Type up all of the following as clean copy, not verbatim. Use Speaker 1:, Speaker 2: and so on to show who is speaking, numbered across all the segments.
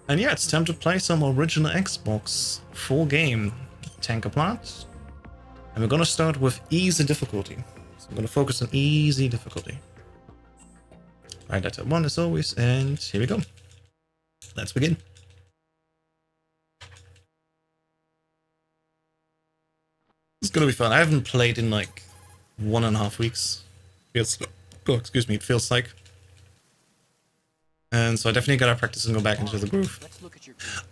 Speaker 1: And yeah, it's time to play some original Xbox full game Tanker Plant. And we're gonna start with easy difficulty. So I'm gonna focus on easy difficulty. Right, that's at 1 as always, and here we go. Let's begin. It's gonna be fun. I haven't played in like 1.5 weeks. Feels, oh, excuse me, it feels like. And so I definitely gotta practice and go back into the groove.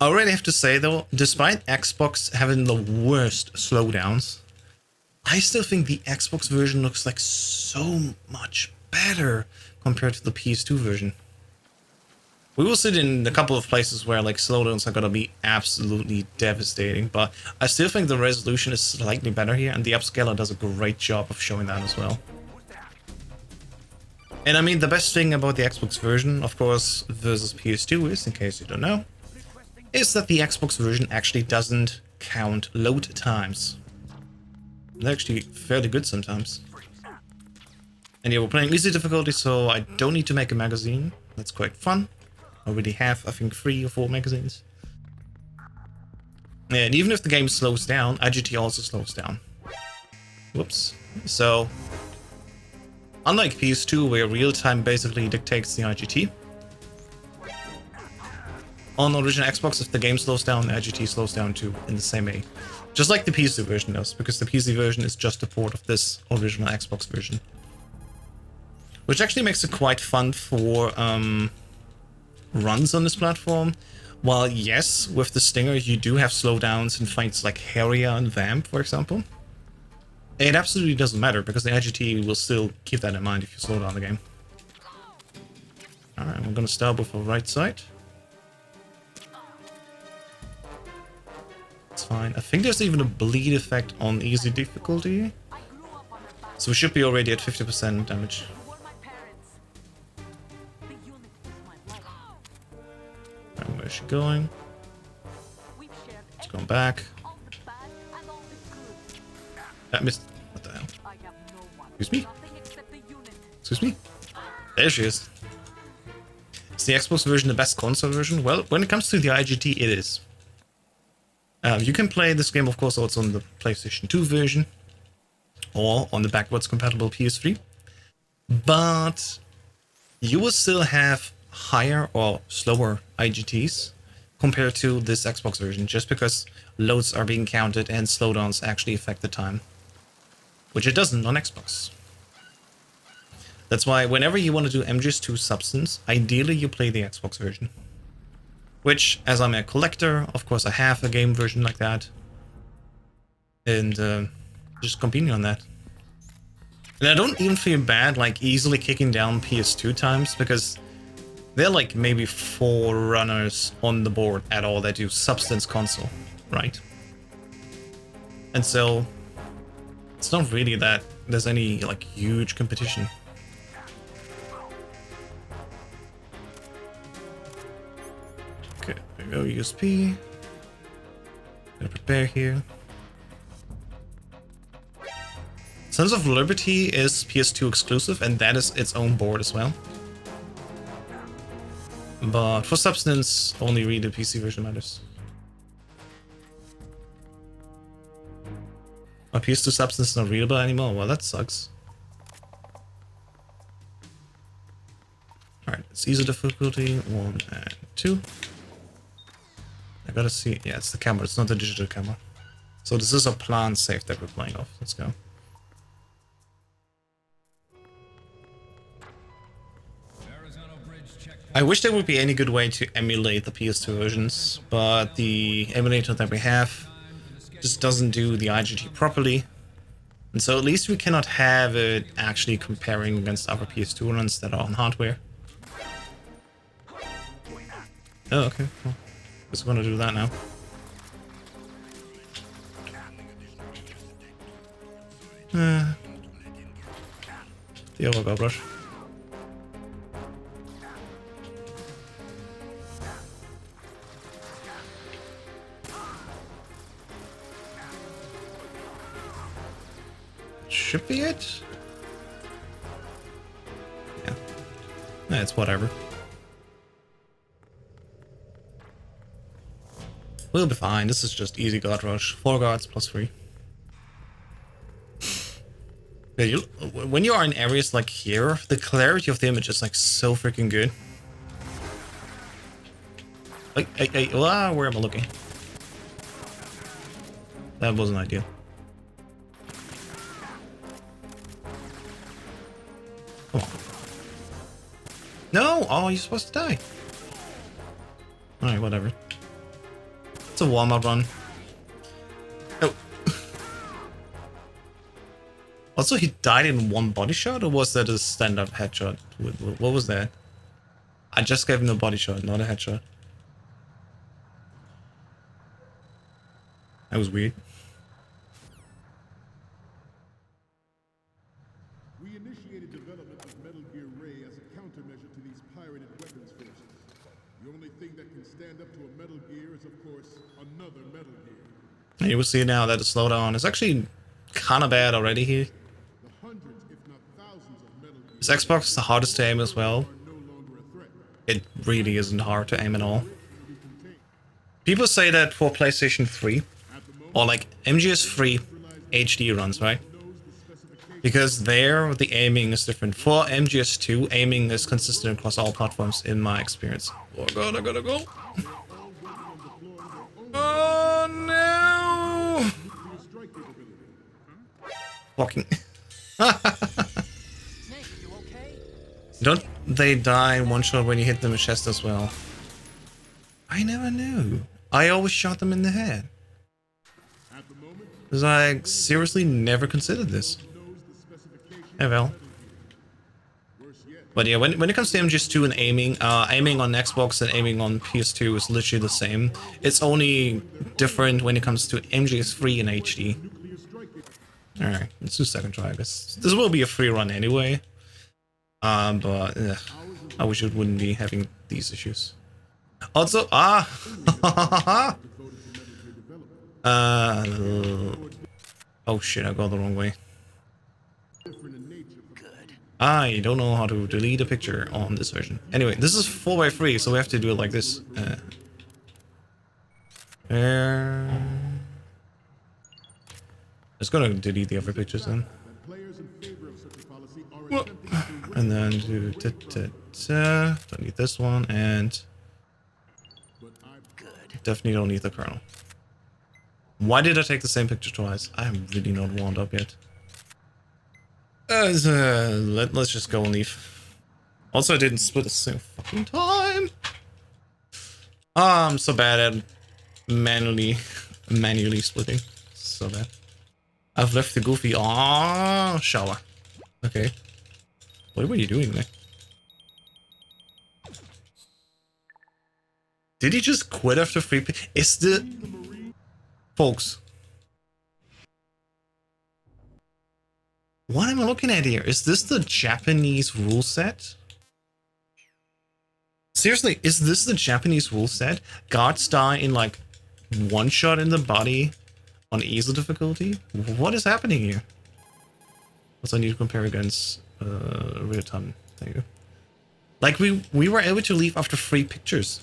Speaker 1: I already have to say though, despite Xbox having the worst slowdowns, I still think the Xbox version looks like so much better compared to the PS2 version. We will sit in a couple of places where like slowdowns are gonna be absolutely devastating, but I still think the resolution is slightly better here, and the upscaler does a great job of showing that as well. And I mean, the best thing about the Xbox version, of course, versus PS2 is, in case you don't know, is that the Xbox version actually doesn't count load times. They're actually fairly good sometimes. And yeah, we're playing easy difficulty, so I don't need to make a magazine. That's quite fun. I already have, I think, 3 or 4 magazines. And even if the game slows down, IGT also slows down. Whoops. So, unlike PS2, where real-time basically dictates the IGT, on original Xbox, if the game slows down, the IGT slows down too, in the same way. Just like the PC version does, because the PC version is just a port of this original Xbox version. Which actually makes it quite fun for runs on this platform. While yes, with the Stinger you do have slowdowns in fights like Harrier and Vamp, for example. It absolutely doesn't matter, because the IGT will still keep that in mind if you slow down the game. Alright, we're gonna start with the right side. It's fine. I think there's even a bleed effect on easy difficulty. So we should be already at 50% damage. And where's she going? It's going back. That missed. What the hell? Excuse me? Excuse me? There she is. Is the Xbox version the best console version? Well, when it comes to the IGT, it is. You can play this game, of course, also on the PlayStation 2 version, or on the backwards compatible PS3, but you will still have higher or slower IGTs compared to this Xbox version, just because loads are being counted and slowdowns actually affect the time, which it doesn't on Xbox. That's why whenever you want to do MGS2 Substance, ideally you play the Xbox version. Which, as I'm a collector, of course I have a game version like that. And just continue on that. And I don't even feel bad like easily kicking down PS2 times, because there are like maybe 4 runners on the board at all that do Substance console, right? And so it's not really that there's any like huge competition. Okay, there we go, USP. Gonna prepare here. Sons of Liberty is PS2 exclusive, and that is its own board as well. But for Substance, only really the PC version matters. My PS2 Substance is not readable anymore. Well, that sucks. Alright, it's easy difficulty 1 and 2. I gotta see. Yeah, it's the camera. It's not the digital camera. So this is a plant save that we're playing off. Let's go. I wish there would be any good way to emulate the PS2 versions, but the emulator that we have just doesn't do the IGT properly. And so at least we cannot have it actually comparing against other PS2 runs that are on hardware. Oh, okay, cool. Just gonna do that now. The overgo brush. Should be it. Yeah. It's whatever. We'll be fine. This is just easy guard rush. 4 guards plus 3. Yeah, when you are in areas like here, the clarity of the image is like so freaking good. Like, where am I looking? That wasn't ideal. Come on. No! Oh, you're supposed to die. Alright, whatever. It's a warm-up run. Oh. Also, he died in one body shot, or was that a stand-up headshot? What was that? I just gave him a body shot, not a headshot. That was weird.
Speaker 2: We initiated development of Metal Gear Ray as a countermeasure to these pirated weapons forces. The only thing that can stand up to a Metal Gear is, of course, another Metal Gear.
Speaker 1: And you will see now that the slowdown is actually kind of bad already here.
Speaker 2: The hundreds, if not thousands, of Metal Gear
Speaker 1: This Xbox is the hardest to aim as well.
Speaker 2: are no longer a threat.
Speaker 1: It really isn't hard to aim at all. People say that for PlayStation 3, or like MGS3 HD runs, right? Because there, the aiming is different. For MGS2, aiming is consistent across all platforms, in my experience. Oh god, I gotta go. Oh no! Fucking. Don't they die in one shot when you hit them in chest as well? I never knew. I always shot them in the head. Because I seriously never considered this. Oh well. But yeah, when it comes to MGS2 and aiming, aiming on Xbox and aiming on PS2 is literally the same. It's only different when it comes to MGS3 and HD. Alright, let's do second try, I guess. This will be a free run anyway. But I wish it wouldn't be having these issues. Also, oh shit, I got the wrong way. I don't know how to delete a picture on this version. Anyway, this is 4x3, so we have to do it like this. It's gonna delete the other pictures then. And then do don't need this one, and definitely don't need the kernel. Why did I take the same picture twice? I'm really not warmed up yet. Let's just go and leave. Also, I didn't split the same fucking time. I'm so bad at manually splitting. So bad. I've left the goofy shower. Okay. What were you doing there? Did he just quit after 3 Is the... Folks. What am I looking at here? Is this the Japanese rule set? Seriously, is this the Japanese rule set? Guards die in like one shot in the body on easy difficulty? What is happening here? Also, I need to compare against real time. Thank you. Like we were able to leave after 3 pictures.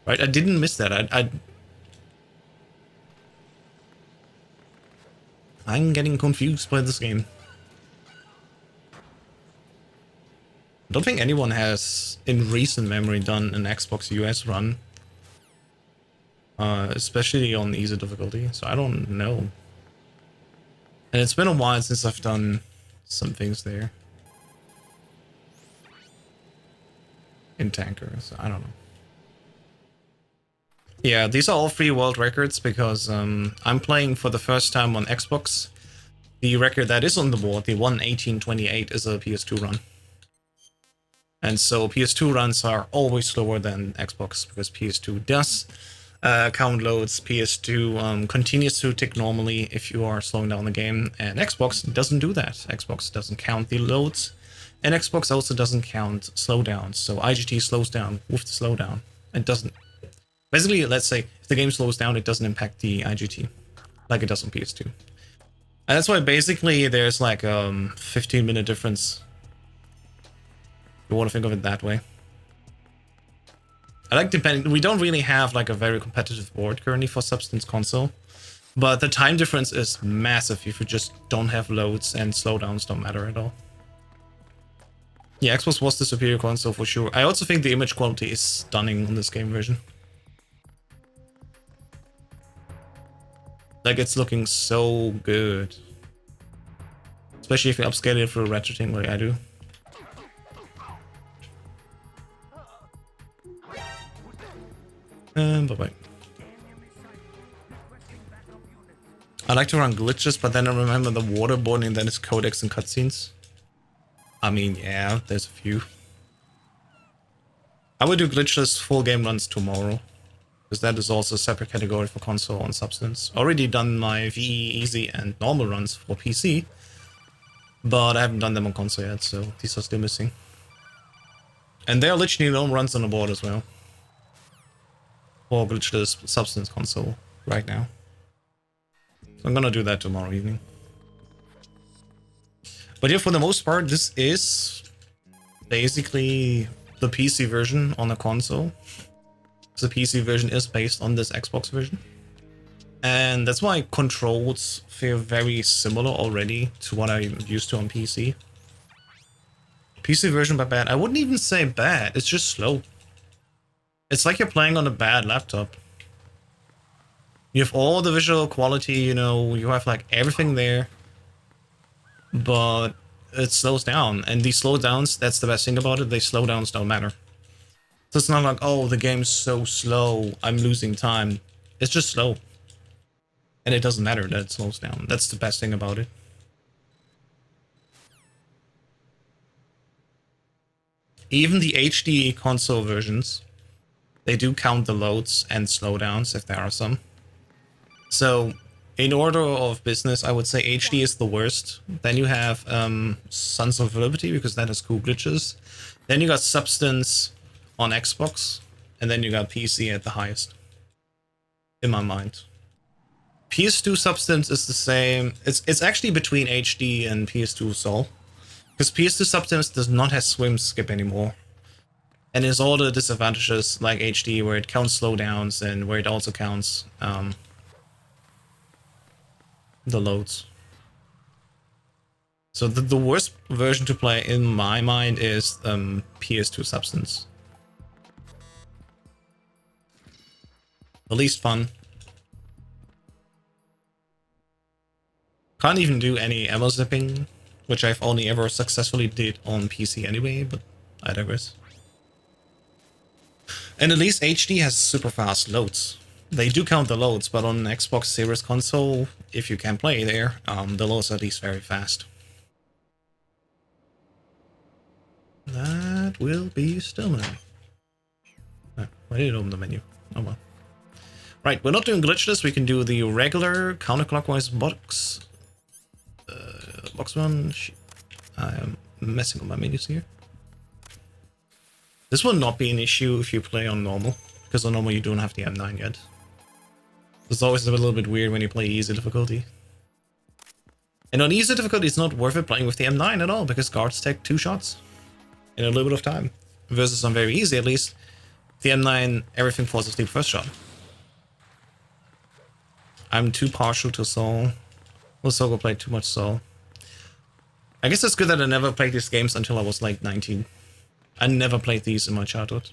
Speaker 1: Right? I didn't miss that. I'm getting confused by this game. I don't think anyone has, in recent memory, done an Xbox US run. Especially on easy difficulty, so I don't know. And it's been a while since I've done some things there. In Tanker, so I don't know. Yeah, these are all free world records because I'm playing for the first time on Xbox. The record that is on the board, the 1:18:28, is a PS2 run. And so PS2 runs are always slower than Xbox because PS2 does count loads. PS2 continues to tick normally if you are slowing down the game, and Xbox doesn't do that. Xbox doesn't count the loads, and Xbox also doesn't count slowdowns. So IGT slows down with the slowdown. It doesn't. Basically, let's say if the game slows down, it doesn't impact the IGT like it does on PS2. And that's why basically there's like a 15-minute difference. You want to think of it that way. I like depending. We don't really have like a very competitive board currently for Substance console, but the time difference is massive if you just don't have loads, and slowdowns don't matter at all. Yeah, Xbox was the superior console for sure. I also think the image quality is stunning on this game version. Like, it's looking so good. Especially if you upscale it for ratcheting like I do. And bye-bye. I like to run glitches, but then I remember the waterboarding and then it's codecs and cutscenes. I mean, yeah, there's a few. I will do glitchless full game runs tomorrow, because that is also a separate category for console and Substance. Already done my VE, easy, and normal runs for PC, but I haven't done them on console yet, so these are still missing. And there are literally no runs on the board as well for glitchless Substance console right now. So I'm gonna do that tomorrow evening. But yeah, for the most part, this is basically the PC version on a console. The PC version is based on this Xbox version. And that's why controls feel very similar already to what I'm used to on PC. PC version by bad. I wouldn't even say bad, it's just slow. It's like you're playing on a bad laptop. You have all the visual quality, you know, you have like everything there. But it slows down, and these slowdowns, that's the best thing about it, these slowdowns don't matter. So it's not like, oh, the game's so slow, I'm losing time. It's just slow. And it doesn't matter that it slows down. That's the best thing about it. Even the HD console versions, they do count the loads and slowdowns if there are some. So, in order of business, I would say HD is the worst. Then you have Sons of Liberty, because that has cool glitches. Then you got Substance on Xbox, and then you got PC at the highest, in my mind. PS2 Substance is the same. It's actually between HD and PS2 Soul, because PS2 Substance does not have swim skip anymore. And there's all the disadvantages like HD, where it counts slowdowns and where it also counts the loads. So the worst version to play in my mind is PS2 Substance. The least fun. Can't even do any ammo zipping, which I've only ever successfully did on PC anyway, but I digress. And at least HD has super fast loads. They do count the loads, but on an Xbox Series console, if you can play there, the loads are at least very fast. That will be Stillman. Oh, I didn't open the menu. Oh well. Right, we're not doing glitchless, we can do the regular counterclockwise box. Box one. I am messing with my menus here. This will not be an issue if you play on normal, because on normal you don't have the M9 yet. It's always a little bit weird when you play easy difficulty. And on easy difficulty, it's not worth it playing with the M9 at all, because guards take 2 shots in a little bit of time. Versus on very easy, at least, the M9, everything falls asleep first shot. I'm too partial to Soul. Well, Soul played too much Soul. I guess it's good that I never played these games until I was like 19. I never played these in my childhood.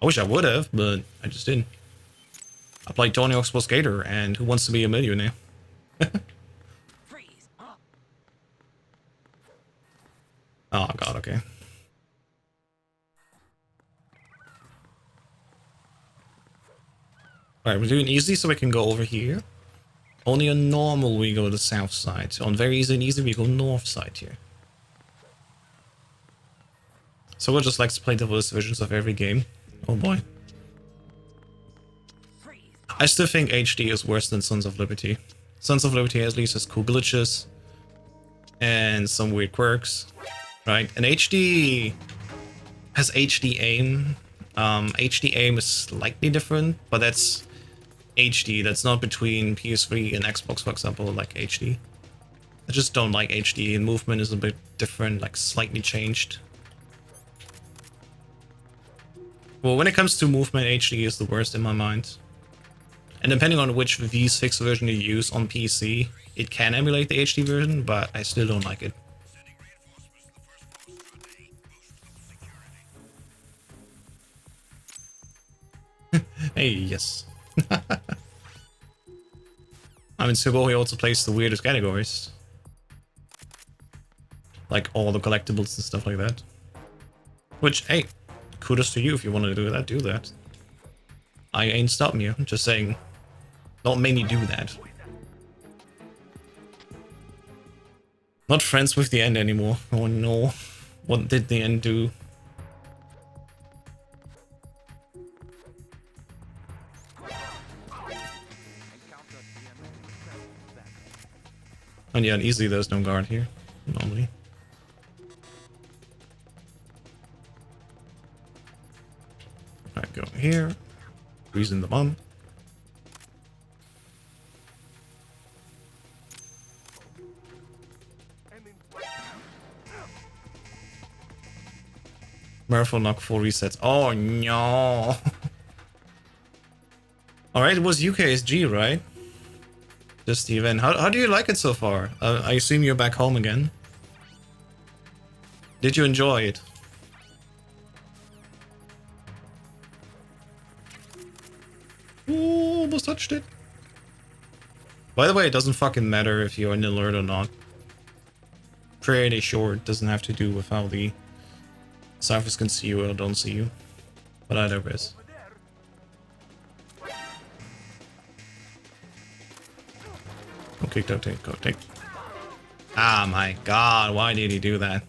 Speaker 1: I wish I would have, but I just didn't. I played Tony Hawk's Pro Skater and Who Wants to Be a Millionaire? Oh god, okay. Alright, we're doing easy so we can go over here. Only on normal we go to the south side. On very easy and easy we go north side here. So we'll just like to play the worst versions of every game. Oh boy. I still think HD is worse than Sons of Liberty. Sons of Liberty at least has cool glitches and some weird quirks, right? And HD has HD aim. HD aim is slightly different, but that's HD. That's not between PS3 and Xbox, for example, like HD. I just don't like HD, and movement is a bit different, like slightly changed. Well, when it comes to movement, HD is the worst in my mind. And depending on which V6 version you use on PC, it can emulate the HD version, but I still don't like it. Hey, yes. I mean, Sugoi also plays the weirdest categories. Like all the collectibles and stuff like that. Which, hey, kudos to you if you want to do that, do that. I ain't stopping you, I'm just saying, not many do that. Not friends with the end anymore. Oh no. What did the end do? And yeah, and easily there's no guard here, normally. Alright, go here. Freeze in the bomb. Marathon knock 4 resets. Oh no. Alright, it was UKSG, right? Just the event. How do you like it so far? I assume you're back home again. Did you enjoy it? Ooh, almost touched it. By the way, it doesn't fucking matter if you're in alert or not. Pretty sure it doesn't have to do with how the Cyphers can see you or don't see you. But I digress. Go kick, go take, go take. Ah my god, why did he do that?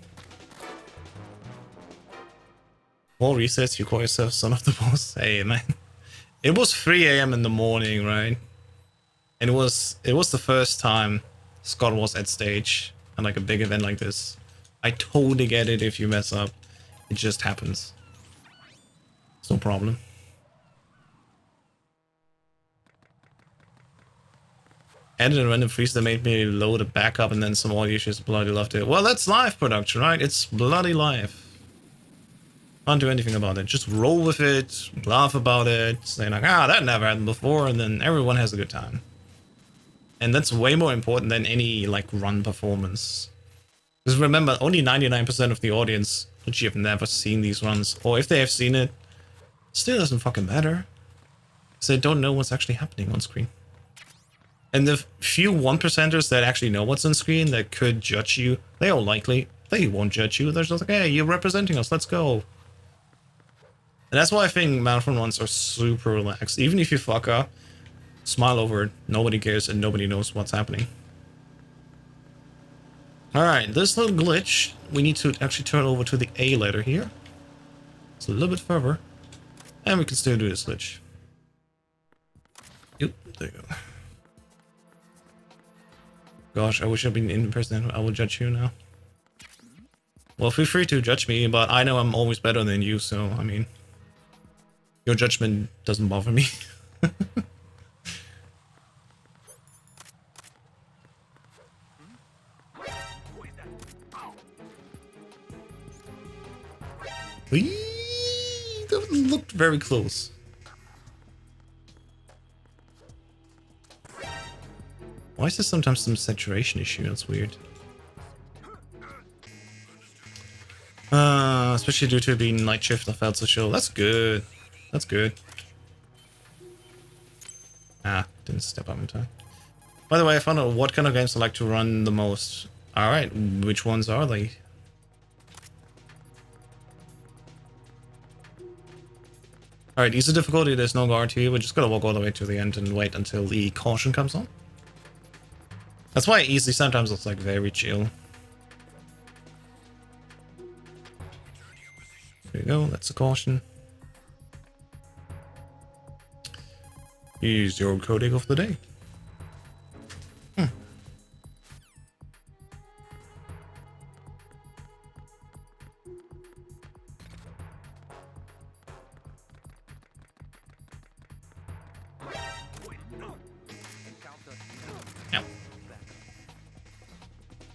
Speaker 1: All resets, you call yourself son of the boss? Hey man. It was 3 AM in the morning, right? And it was the first time Scott was at stage and like a big event like this. I totally get it if you mess up. It just happens. It's no problem. Added a random freeze that made me load a backup and then some audio issues. Bloody loved it. Well, that's live production, right? It's bloody live. Can't do anything about it. Just roll with it, laugh about it, say like, ah, that never happened before, and then everyone has a good time. And that's way more important than any like run performance. Because remember, only 99% of the audience which have never seen these runs, or if they have seen it, still doesn't fucking matter. Because they don't know what's actually happening on screen. And the few 1%ers that actually know what's on screen that could judge you, they all likely, they won't judge you. They're just like, hey, you're representing us, let's go. And that's why I think marathon runs are super relaxed. Even if you fuck up, smile over it, nobody cares and nobody knows what's happening. Alright, this little glitch, we need to actually turn over to the A letter here. It's a little bit further. And we can still do this glitch. Yep, there you go. Gosh, I wish I'd been in person. I will judge you now. Well, feel free to judge me, but I know I'm always better than you, so, I mean... Your judgment doesn't bother me. That looked very close. Why is there sometimes some saturation issue? That's weird. Especially due to it being night shift, I felt so chill. That's good. That's good. Ah, didn't step up in time. By the way, I found out what kind of games I like to run the most. Alright, which ones are they? Alright, easy difficulty, there's no guard here. We're just gonna walk all the way to the end and wait until the caution comes on. That's why easy sometimes looks like very chill. There you go, that's a caution. Here's your codec of the day. Yeah.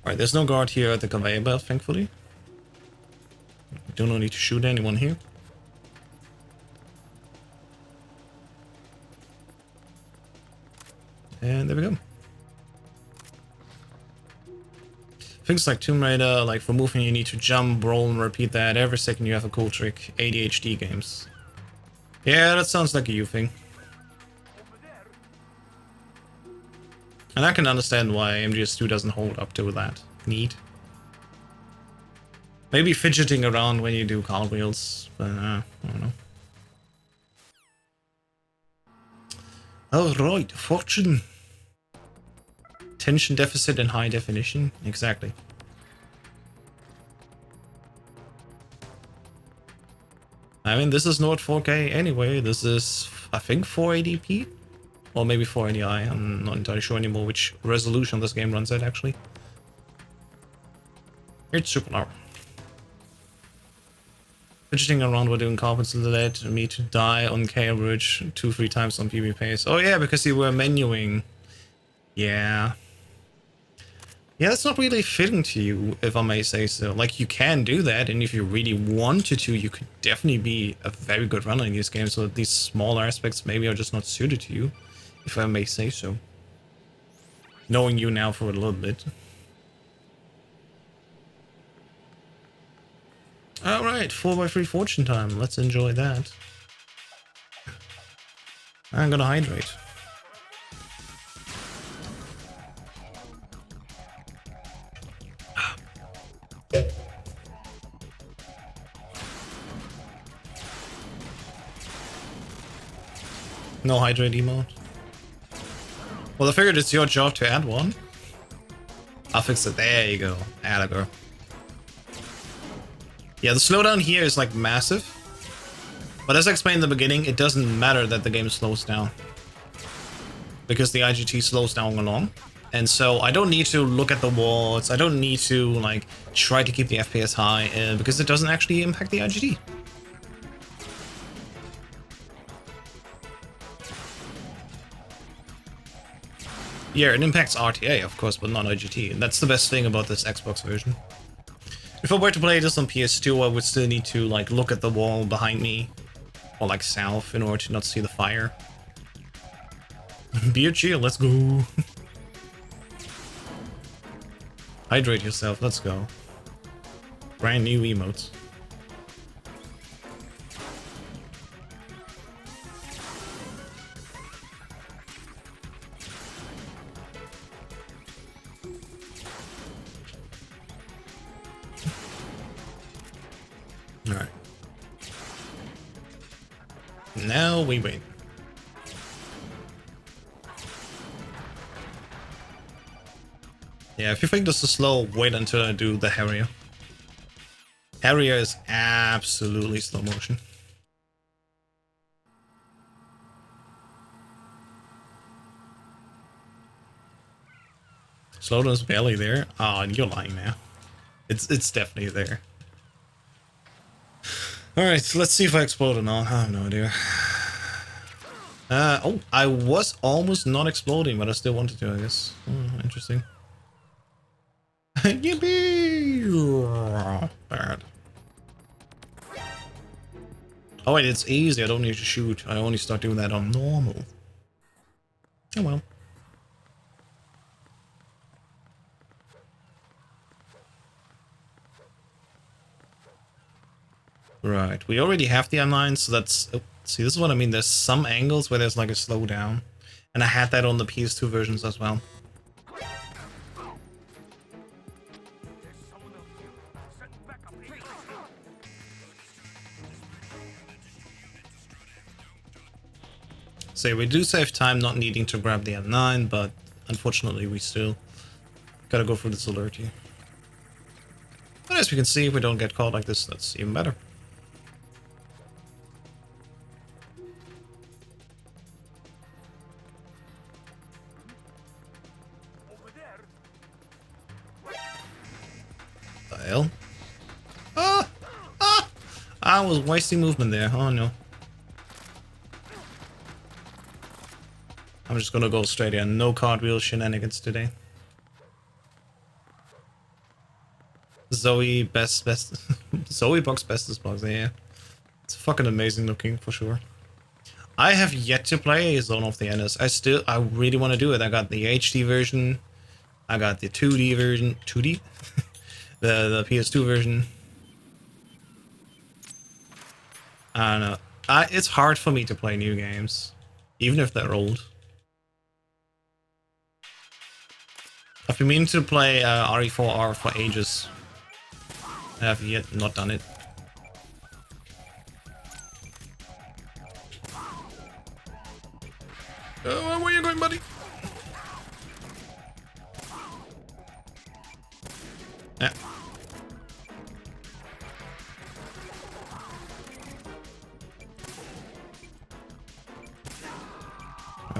Speaker 1: Alright, there's no guard here at the conveyor belt, thankfully. Do not need to shoot anyone here. And there we go. Things like Tomb Raider, like for moving you need to jump, roll, and repeat that every second you have a cool trick. ADHD games. Yeah, that sounds like a you thing. And I can understand why MGS2 doesn't hold up to that need. Maybe fidgeting around when you do cartwheels, but I don't know. Alright, fortune. Attention deficit in high definition. Exactly. I mean, this is not 4K anyway. This is, I think, 480p? Or maybe 480i. I'm not entirely sure anymore which resolution this game runs at, actually. It's super low. Fidgeting around while doing carpets led me to die on Cambridge 2-3 times on PB pace. Oh yeah, because you were menuing. Yeah. Yeah, that's not really fitting to you, if I may say so. Like, you can do that, and if you really wanted to, you could definitely be a very good runner in these games, so these smaller aspects maybe are just not suited to you, if I may say so. Knowing you now for a little bit. Alright, 4x3 fortune time. Let's enjoy that. I'm gonna hydrate. No hydrate emote. Well, I figured it's your job to add one. I'll fix it. There you go. Add a girl. Yeah, the slowdown here is like massive. But as I explained in the beginning, it doesn't matter that the game slows down. Because the IGT slows down along. And so I don't need to look at the walls. I don't need to like try to keep the FPS high because it doesn't actually impact the IGT. Yeah, it impacts RTA, of course, but not IGT. And that's the best thing about this Xbox version. If I were to play this on PS2, I would still need to like look at the wall behind me. Or like south in order to not see the fire. Be a chill, let's go. Hydrate yourself, let's go. Brand new emotes. Alright. Now we wait. Yeah, if you think this is slow, wait until I do the Harrier. Harrier is absolutely slow motion. Slowdown is barely there. Oh, you're lying now. It's definitely there. Alright, so let's see if I explode or not. I have no idea. Oh, I was almost not exploding, but I still wanted to, I guess. Oh, interesting. Yippee! Bad. Oh wait, it's easy. I don't need to shoot. I only start doing that on normal. Oh well. Right, we already have the M9, so that's... Oh, see, this is what I mean. There's some angles where there's like a slowdown. And I had that on the PS2 versions as well. So we do save time not needing to grab the M9, but unfortunately we still gotta go through this alert here. But as we can see, if we don't get caught like this, that's even better. The hell? Ah! Ah! I was wasting movement there. Oh no. I'm just gonna go straight in. No cartwheel shenanigans today. Zoe best Zoe box bestest box, yeah. It's fucking amazing looking for sure. I have yet to play Zone of the Enders. I really want to do it. I got the HD version. I got the 2D version. 2D? the PS2 version. I don't know. It's hard for me to play new games, even if they're old. I've been meaning to play RE4R for ages. I have yet not done it. Where are you going, buddy? Yeah.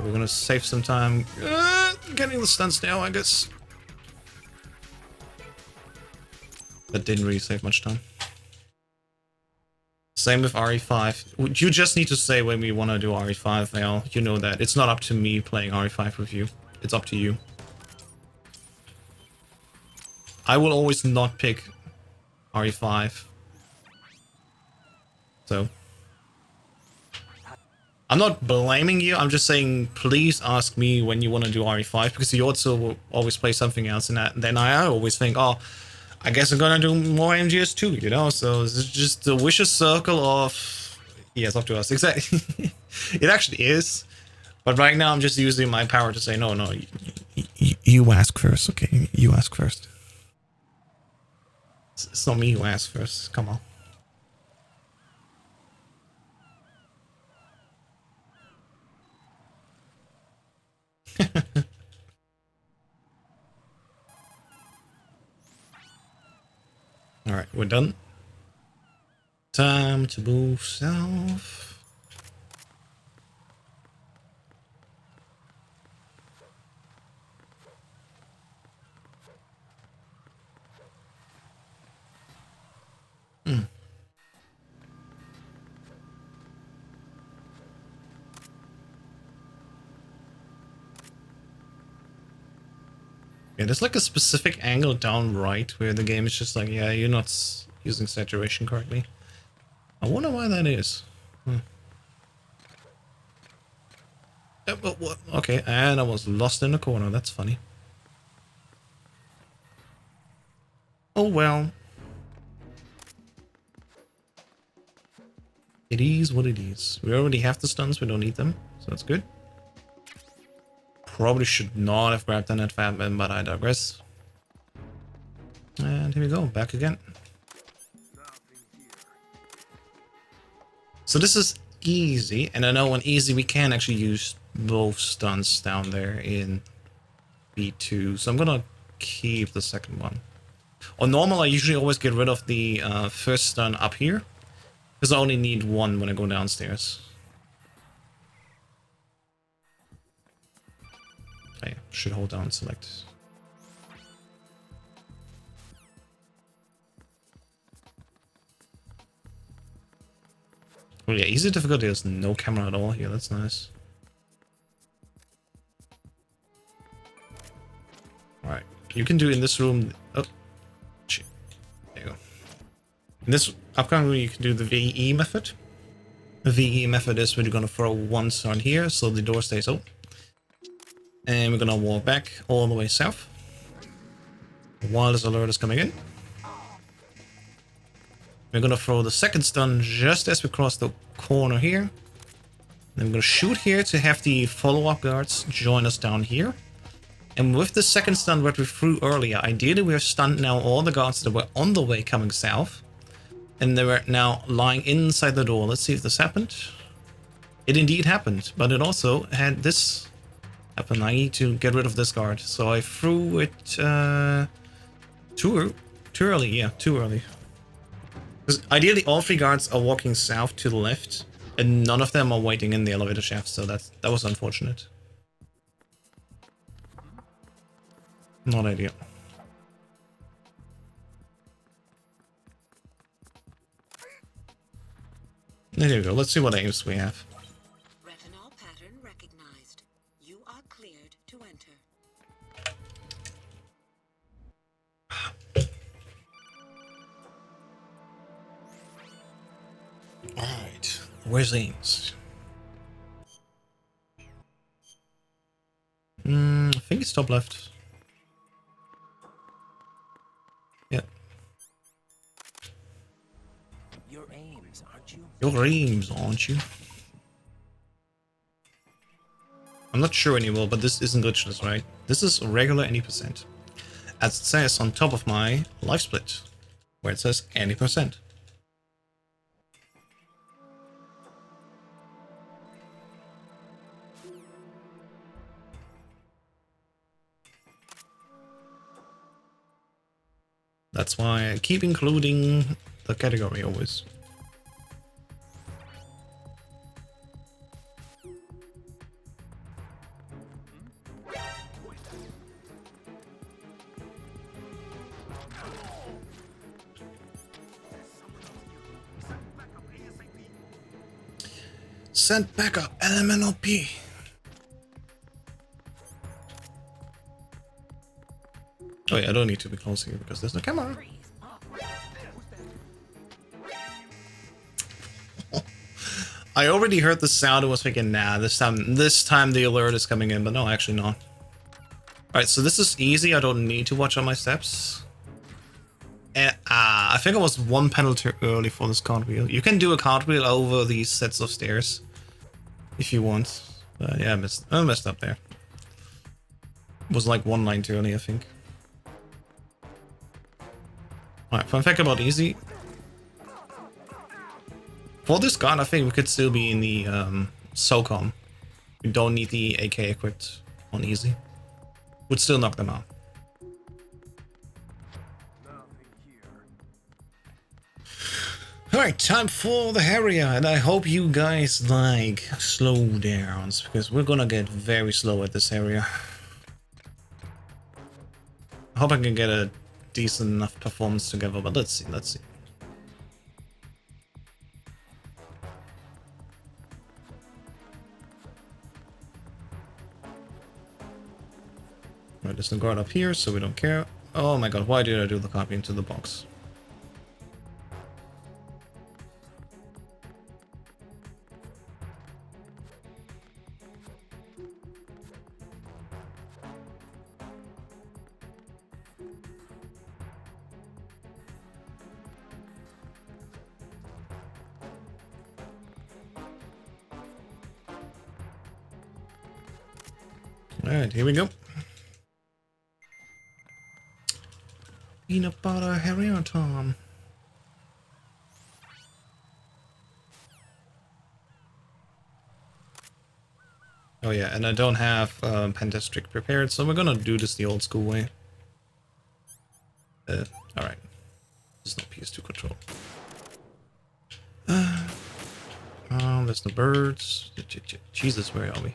Speaker 1: We're gonna save some time getting the stuns now, I guess. That didn't really save much time. Same with RE5. You just need to say when we want to do RE5, Val. You know that. It's not up to me playing RE5 with you. It's up to you. I will always not pick RE5. So. I'm not blaming you, I'm just saying please ask me when you want to do RE5, because you also will always play something else, and then I always think, oh, I guess I'm gonna do more MGS2, you know? So it's just a vicious circle of... Yeah, it's up to us. Exactly. It actually is. But right now I'm just using my power to say, no, you ask first, okay? You ask first. It's not me who asks first, come on. Alright, we're done. Time to move south. Yeah, there's like a specific angle down right where the game is just like, yeah, you're not using saturation correctly. I wonder why that is. But what? Okay, and I was lost in the corner. That's funny. Oh well. It is what it is. We already have the stuns, we don't need them, so that's good. Probably should not have grabbed an advance, but I digress. And here we go, back again. So this is easy, and I know on easy we can actually use both stuns down there in B2, so I'm gonna keep the second one. On normal, I usually always get rid of the first stun up here, because I only need one when I go downstairs. I should hold down select. Oh yeah, easy difficulty, there's no camera at all here, that's nice. Alright, you can do in this room... Oh, shit. There you go. In this upcoming room you can do the VE method. The VE method is when you're gonna throw one stun here, so the door stays open. And we're gonna walk back all the way south. While this alert is coming in. We're gonna throw the second stun just as we cross the corner here. Then we're gonna shoot here to have the follow-up guards join us down here. And with the second stun that we threw earlier, ideally we have stunned now all the guards that were on the way coming south. And they were now lying inside the door. Let's see if this happened. It indeed happened, but it also had this happen. I need to get rid of this guard. So I threw it too early. Yeah, too early. Because ideally all three guards are walking south to the left, and none of them are waiting in the elevator shaft, so that was unfortunate. Not ideal. There you go. Let's see what aims we have.
Speaker 3: Retinol pattern recognized. You are cleared to enter.
Speaker 1: Alright. Where's aims? think it's top left. Yeah.
Speaker 4: Your aims, aren't you?
Speaker 1: Your aims, aren't you? I'm not sure anymore, but this isn't glitchless, right? This is regular any percent. As it says on top of my life split, where it says any percent. That's why I keep including the category always. Send backup, LMNOP. Oh yeah, I don't need to be close here because there's no camera. I already heard the sound and was thinking, nah, this time the alert is coming in, but no, actually not. Alright, so this is easy, I don't need to watch on my steps. And I think I was one panel too early for this cartwheel. You can do a cartwheel over these sets of stairs if you want. Yeah, I messed up there. It was like one line too early, I think. Alright, fun fact about easy. For this gun, I think we could still be in the SOCOM. We don't need the AK equipped on easy. Would still knock them out. Alright, time for the Harrier, and I hope you guys like slowdowns, because we're gonna get very slow at this area. I hope I can get a decent enough performance together, but let's see, let's see. Right, there's no guard up here, so we don't care. Oh my god, why did I do the copy into the box? Alright, here we go. Peanut butter Harrier Tom. Oh yeah, and I don't have Pendistrict prepared, so we're gonna do this the old school way. Alright. There's no PS2 control. There's no birds. Jesus, where are we?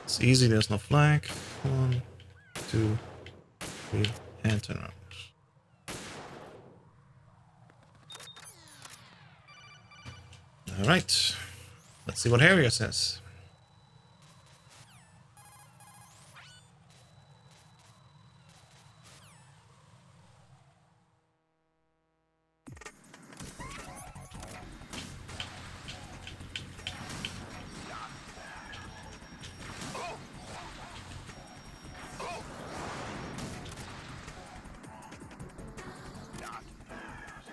Speaker 1: It's easy, there's no flag. 1, 2, 3, and turn around. Alright. Let's see what Harrier says.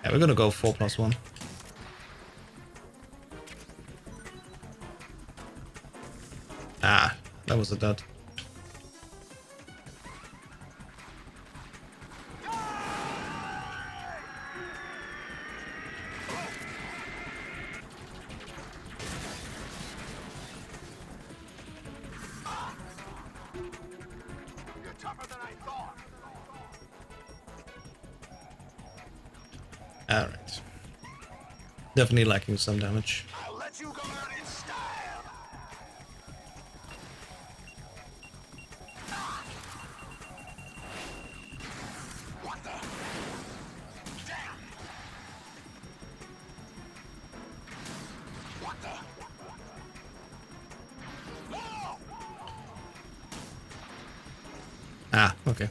Speaker 1: Yeah, we're gonna go 4+1. Ah, that was a dud. Alright. Definitely lacking some damage.
Speaker 4: I'll let you go out in style. What the? Damn. What the? No!
Speaker 1: Ah, okay.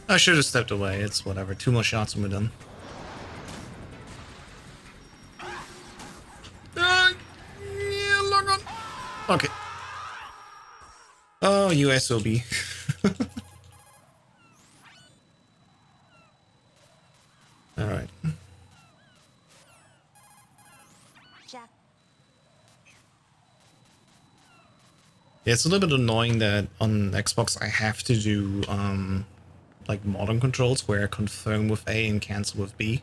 Speaker 1: I should have stepped away. It's whatever. 2 more shots and we're done. Yeah, log on. Okay. Oh, USOB. Alright.
Speaker 5: Jack.
Speaker 1: Yeah, it's a little bit annoying that on Xbox I have to do like modern controls where I confirm with A and cancel with B.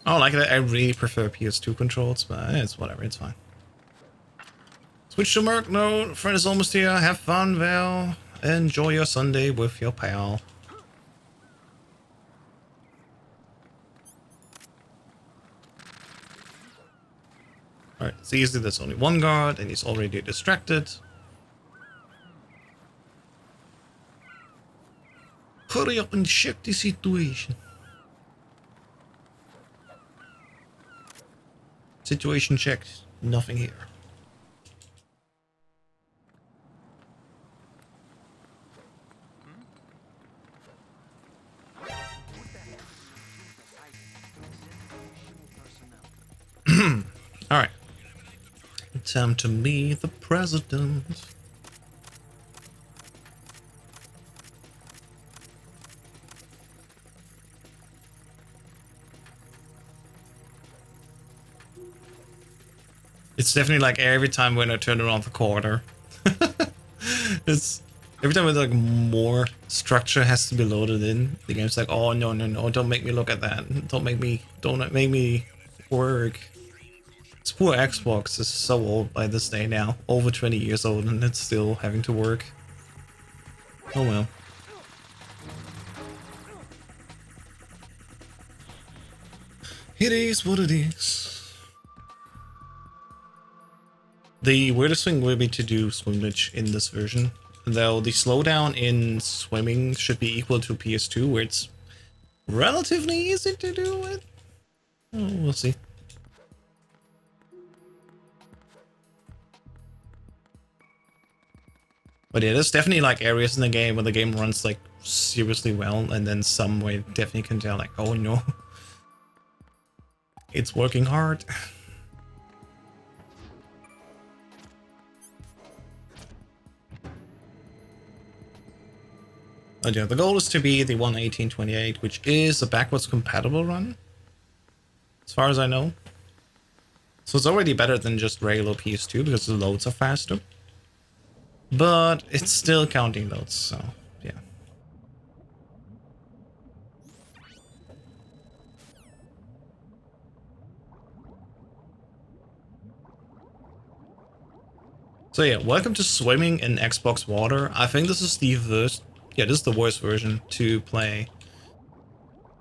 Speaker 1: I don't like that. I really prefer PS2 controls, but it's whatever, it's fine. Switch to Merc Note. Friend is almost here. Have fun, Val. Enjoy your Sunday with your pal. Alright, it's easy. There's only one guard, and he's already distracted. Hurry up and check the situation. Situation checked. Nothing here. Alright. Time to meet the president. It's definitely like every time when I turn around the corner. It's every time it's like more structure has to be loaded in. The game's like, oh no no no, don't make me look at that. Don't make me work. This poor Xbox is so old by this day now. Over 20 years old and it's still having to work. Oh well. It is what it is. The weirdest thing will be to do swimage in this version. Though the slowdown in swimming should be equal to PS2, where it's relatively easy to do it. Oh, we'll see. But yeah, there's definitely like areas in the game where the game runs like seriously well, and then some way definitely can tell like, oh no, it's working hard. But yeah, the goal is to be the 1:18:28, which is a backwards compatible run, as far as I know. So it's already better than just regular PS2 because the loads are faster. But it's still counting loads, so yeah. So yeah, welcome to swimming in Xbox water. I think this is the worst. Yeah, this is the worst version to play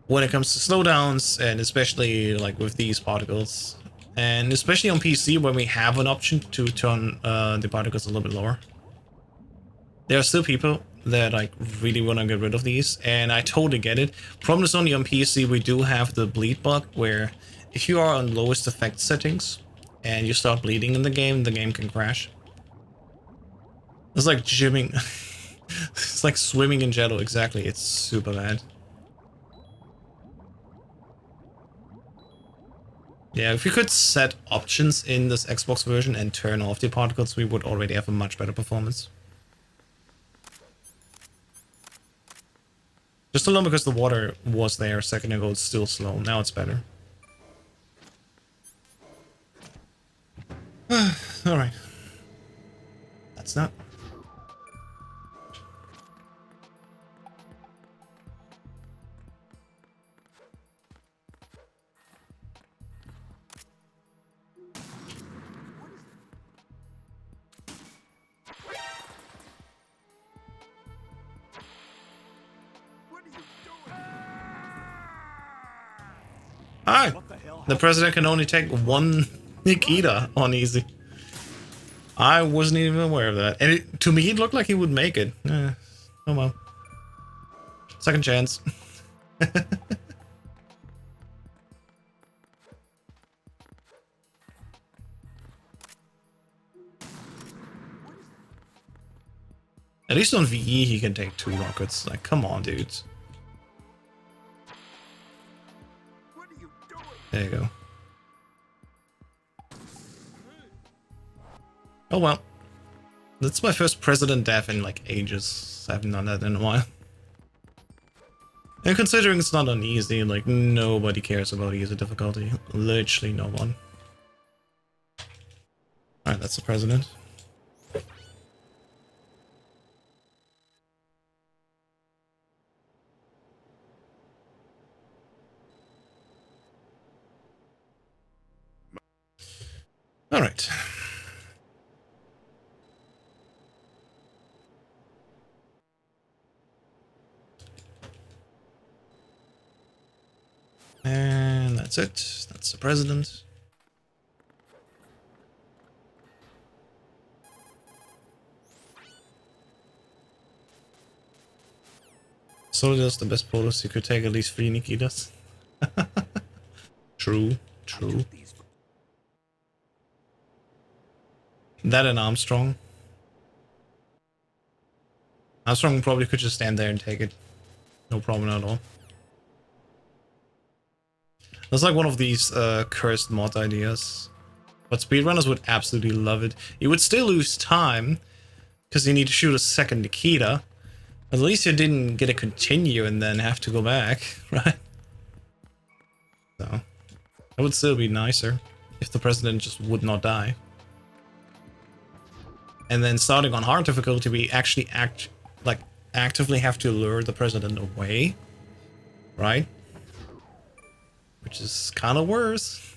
Speaker 1: when it comes to slowdowns, and especially like with these particles. And especially on PC when we have an option to turn the particles a little bit lower. There are still people that like really want to get rid of these, and I totally get it. Problem is only on PC we do have the bleed bug, where if you are on lowest effect settings and you start bleeding in the game can crash. It's like gymming. It's like swimming in jello, exactly. It's super bad. Yeah, if we could set options in this Xbox version and turn off the particles, we would already have a much better performance. Just alone because the water was there a second ago, it's still slow. Now it's better. Alright. That's not. Hi! The president can only take one Nikita on easy. I wasn't even aware of that. And to me, it looked like he would make it. Oh well. Second chance. At least on VE, he can take 2 rockets. Like, come on, dudes. There you go. Oh well. That's my first president death in like ages. I haven't done that in a while. And considering it's not on easy, like nobody cares about easy difficulty. Literally no one. Alright, that's the president. Alright. And that's it. That's the president. Soldiers, the best photos. You could take at least 3 Nikitas. True, true. That and Armstrong. Armstrong probably could just stand there and take it. No problem at all. That's like one of these cursed mod ideas. But speedrunners would absolutely love it. You would still lose time, because you need to shoot a second Nikita. At least you didn't get to continue and then have to go back, right? So, that would still be nicer if the president just would not die. And then starting on hard difficulty, we actually actively have to lure the president away, right? Which is kind of worse.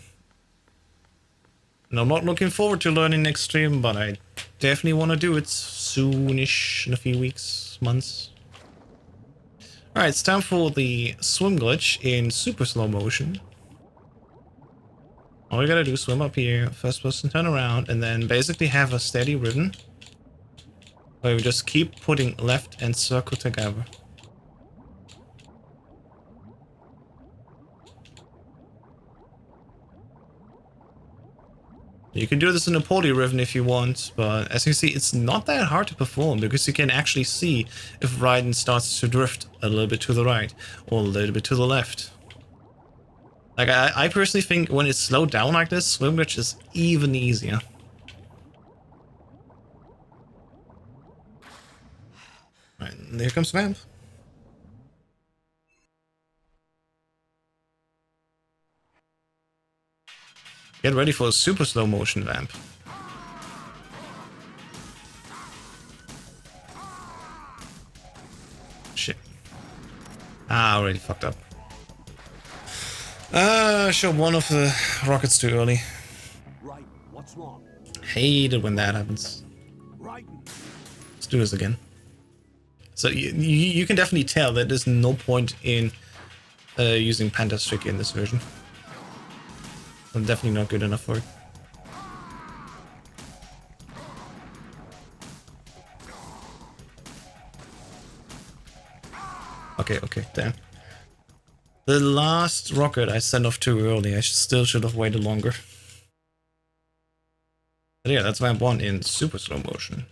Speaker 1: And I'm not looking forward to learning Extreme, but I definitely want to do it soonish, in a few weeks, months. Alright, it's time for the swim glitch in super slow motion. All we gotta do is swim up here, first person turn around, and then basically have a steady rhythm where we just keep putting left and circle together. You can do this in a poly rhythm if you want, but as you can see, it's not that hard to perform because you can actually see if Raiden starts to drift a little bit to the right or a little bit to the left. Like, I personally think when it's slowed down like this, swim glitch is even easier. Right, and here comes Vamp. Get ready for a super slow motion Vamp. Shit. Ah, already fucked up. Shot one of the rockets too early.
Speaker 4: Right, what's wrong?
Speaker 1: Hate it when that happens.
Speaker 4: Right.
Speaker 1: Let's do this again. So you can definitely tell that there's no point in using Panda's trick in this version. I'm definitely not good enough for it. Okay, damn. The last rocket I sent off too early. I still should have waited longer. But yeah, that's Vamp 1 in super slow motion.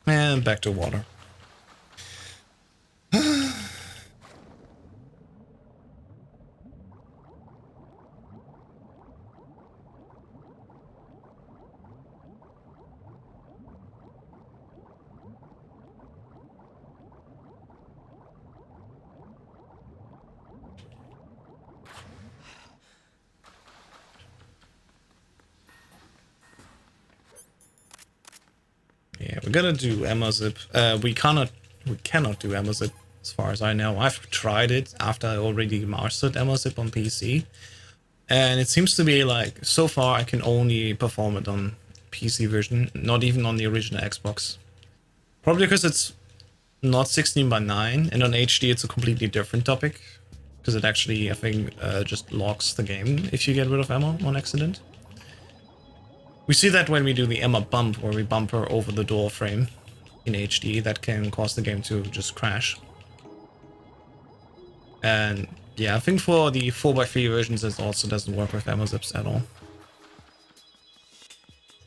Speaker 1: And back to water. Yeah, we're gonna do ammo zip. We cannot do ammo zip as far as I know. I've tried it after I already mastered ammo zip on PC, and it seems to be like so far I can only perform it on PC version, not even on the original Xbox. Probably because it's not 16:9, and on HD it's a completely different topic because it actually, I think, just locks the game if you get rid of ammo on accident. We see that when we do the Emma bump, where we bump her over the door frame in HD, that can cause the game to just crash. And yeah, I think for the 4x3 versions it also doesn't work with ammo zips at all.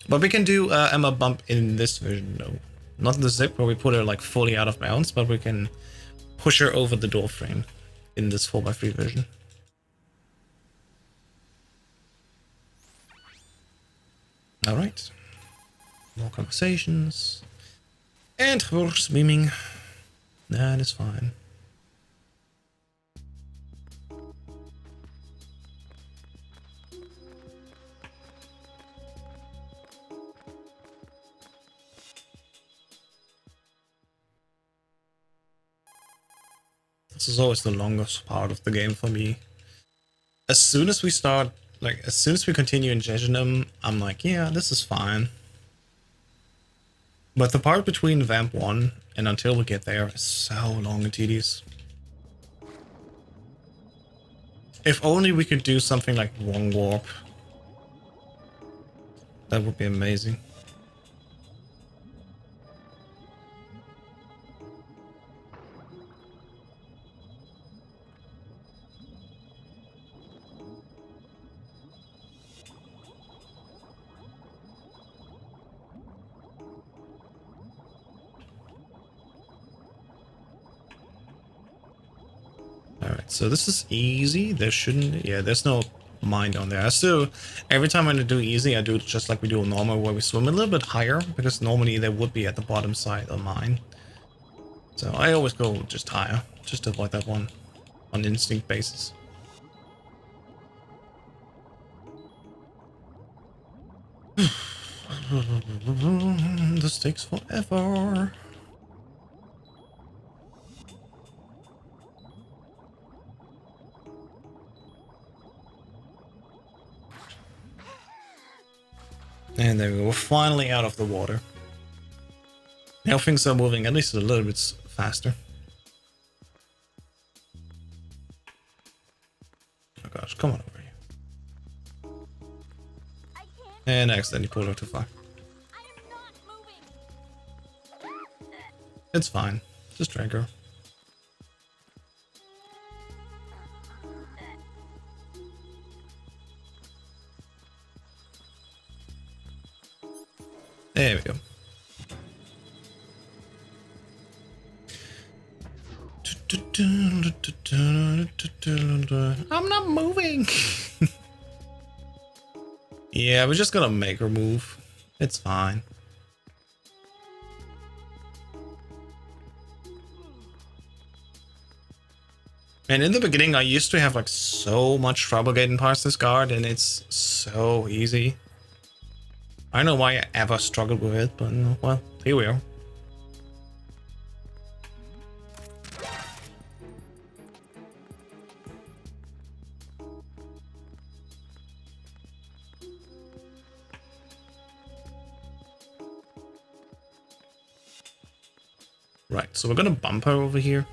Speaker 1: But we can do Emma bump in this version, though. Not the zip where we put her like fully out of bounds, but we can push her over the door frame in this 4x3 version. Alright. More conversations. And we're swimming. That is fine. This is always the longest part of the game for me. As soon as we start, like, as soon as we continue in Jejenum, I'm like, yeah, this is fine. But the part between Vamp 1 and until we get there is so long and tedious. If only we could do something like Wrong Warp. That would be amazing. Alright, so this is easy. There shouldn't... Yeah, there's no mine down there. So every time I do easy, I do it just like we do normal, where we swim a little bit higher, because normally there would be at the bottom side of mine. So I always go just higher, just to avoid that one on instinct basis. This takes forever. And there we go, we're finally out of the water. Now things are moving at least a little bit faster. Oh gosh, come on over here. And I accidentally pulled her too far. It's fine, just drag her. There we go. I'm not moving. Yeah, we're just gonna make her move. It's fine. And in the beginning, I used to have like so much trouble getting past this guard, and it's so easy. I don't know why I ever struggled with it, but well, here we are. Right, so we're gonna bump her over here.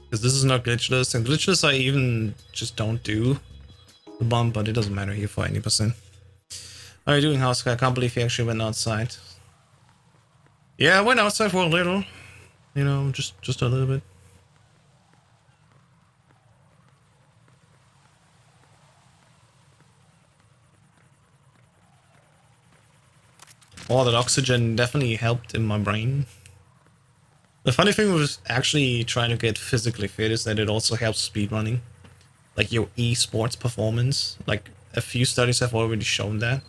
Speaker 1: Because this is not glitchless, and glitchless I even just don't do the bump, but it doesn't matter here for 80%. How are you doing, House? I can't believe you actually went outside. Yeah, I went outside for a little. You know, just a little bit. Oh, that oxygen definitely helped in my brain. The funny thing was actually trying to get physically fit is that it also helps speedrunning. Like your esports performance. Like a few studies have already shown that.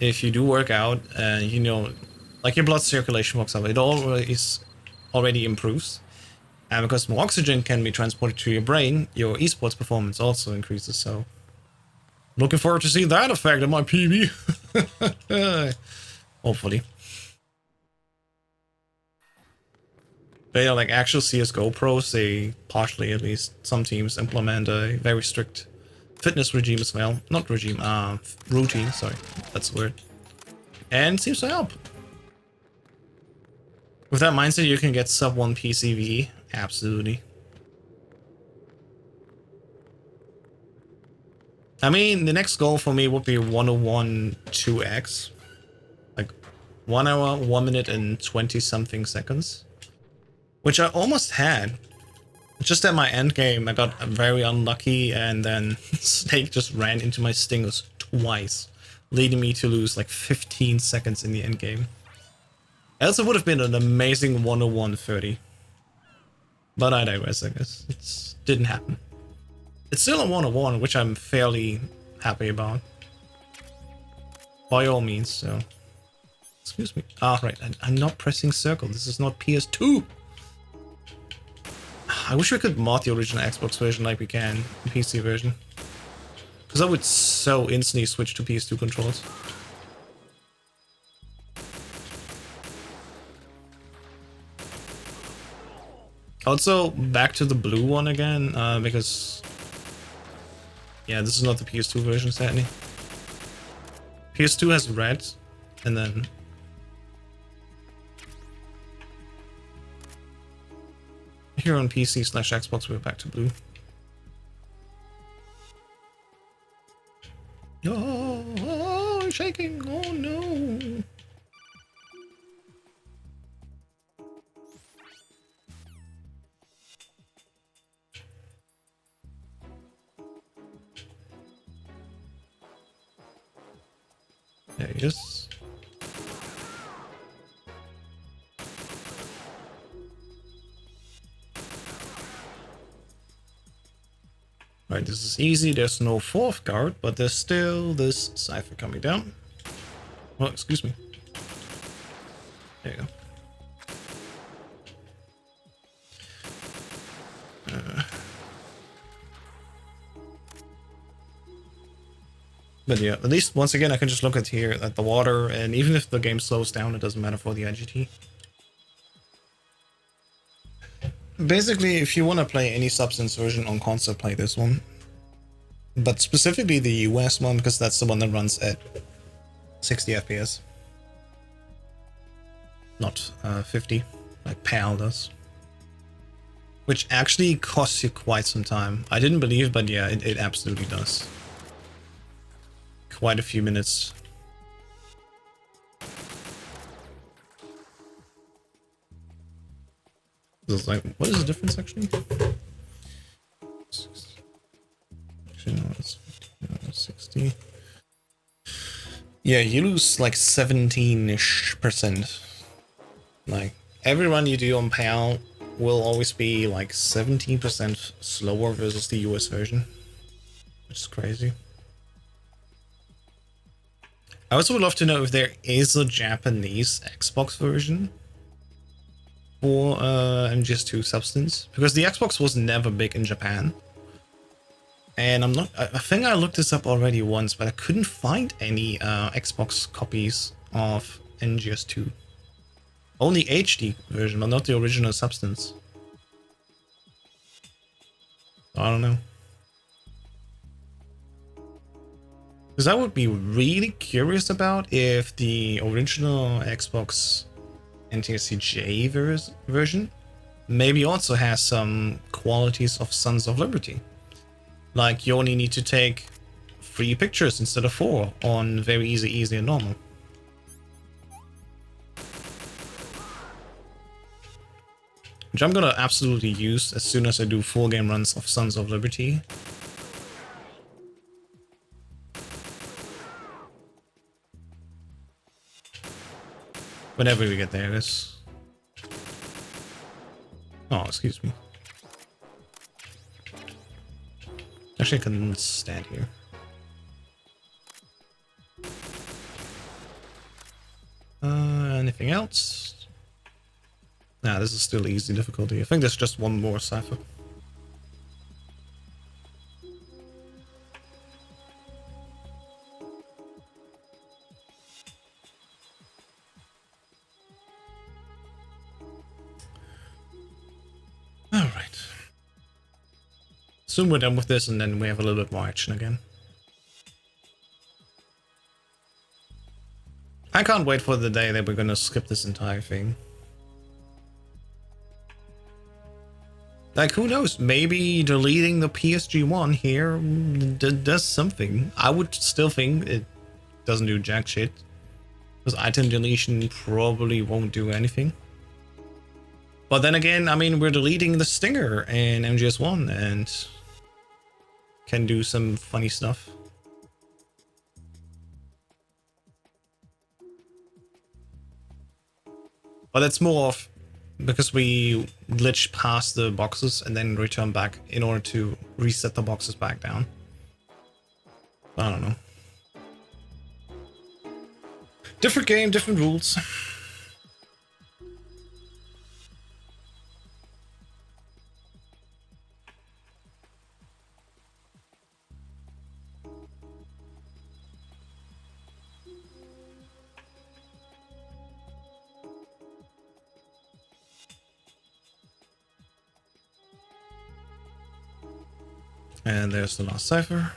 Speaker 1: If you do work out, you know, like your blood circulation works up, it already improves. And because more oxygen can be transported to your brain, your esports performance also increases, so... Looking forward to seeing that effect on my PB. Hopefully. But yeah, like actual CSGO pros, they partially at least, some teams implement a very strict fitness regime as well. Not regime, routine, sorry. That's the word. And seems to help. With that mindset, you can get sub 1 PCV. Absolutely. I mean, the next goal for me would be 101 2x. Like 1 hour, 1 minute and 20 something seconds. Which I almost had Just at my end game, I got very unlucky, and then Snake just ran into my stingers twice, leading me to lose like 15 seconds in the end game. Else it would have been an amazing 101.30. But I digress, I guess. It didn't happen. It's still a 101, which I'm fairly happy about. By all means, so... Excuse me. Ah, right, I'm not pressing circle. This is not PS2! I wish we could mod the original Xbox version like we can the PC version. Because I would so instantly switch to PS2 controls. Also, back to the blue one again, because... Yeah, this is not the PS2 version, sadly. PS2 has red, and then... Here on PC/Xbox, we're back to blue. Oh, I'm shaking, oh no! There he is. Right, this is easy. There's no fourth guard, but there's still this cipher coming down. Oh, excuse me. There you go. But yeah, at least once again I can just look at here at the water, and even if the game slows down, it doesn't matter for the IGT. Basically, if you want to play any Substance version on console, play this one. But specifically the US one, because that's the one that runs at 60 FPS. Not 50, like PAL does. Which actually costs you quite some time. I didn't believe, but yeah, it absolutely does. Quite a few minutes. This is like, what is the difference actually? Actually, no, it's 60. Yeah, you lose like 17-ish%. Like, every run you do on PAL will always be like 17% slower versus the US version. Which is crazy. I also would love to know if there is a Japanese Xbox version for MGS2 Substance, because the Xbox was never big in Japan, and I think I looked this up already once, but I couldn't find any Xbox copies of MGS2. Only HD version, but not the original Substance. I don't know. Because I would be really curious about if the original Xbox NTSC-J version maybe also has some qualities of Sons of Liberty. Like, you only need to take 3 pictures instead of 4 on very easy, and normal. Which I'm gonna absolutely use as soon as I do full game runs of Sons of Liberty. Whenever we get there, it's... Oh, excuse me. Actually, I can stand here. Anything else? Nah, this is still easy difficulty. I think there's just one more cipher. Alright. Soon we're done with this, and then we have a little bit more action again. I can't wait for the day that we're gonna skip this entire thing. Like, who knows? Maybe deleting the PSG1 here does something. I would still think it doesn't do jack shit, because item deletion probably won't do anything. But then again, I mean, we're deleting the stinger in MGS1 and can do some funny stuff. But that's more of because we glitch past the boxes and then return back in order to reset the boxes back down. I don't know. Different game, different rules. And there's the last cipher.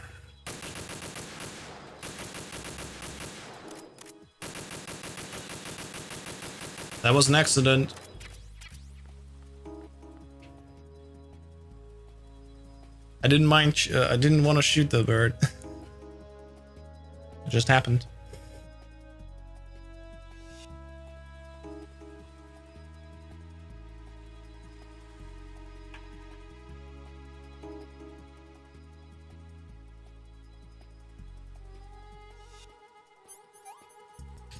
Speaker 1: That was an accident. I didn't mind. I didn't want to shoot the bird. It just happened.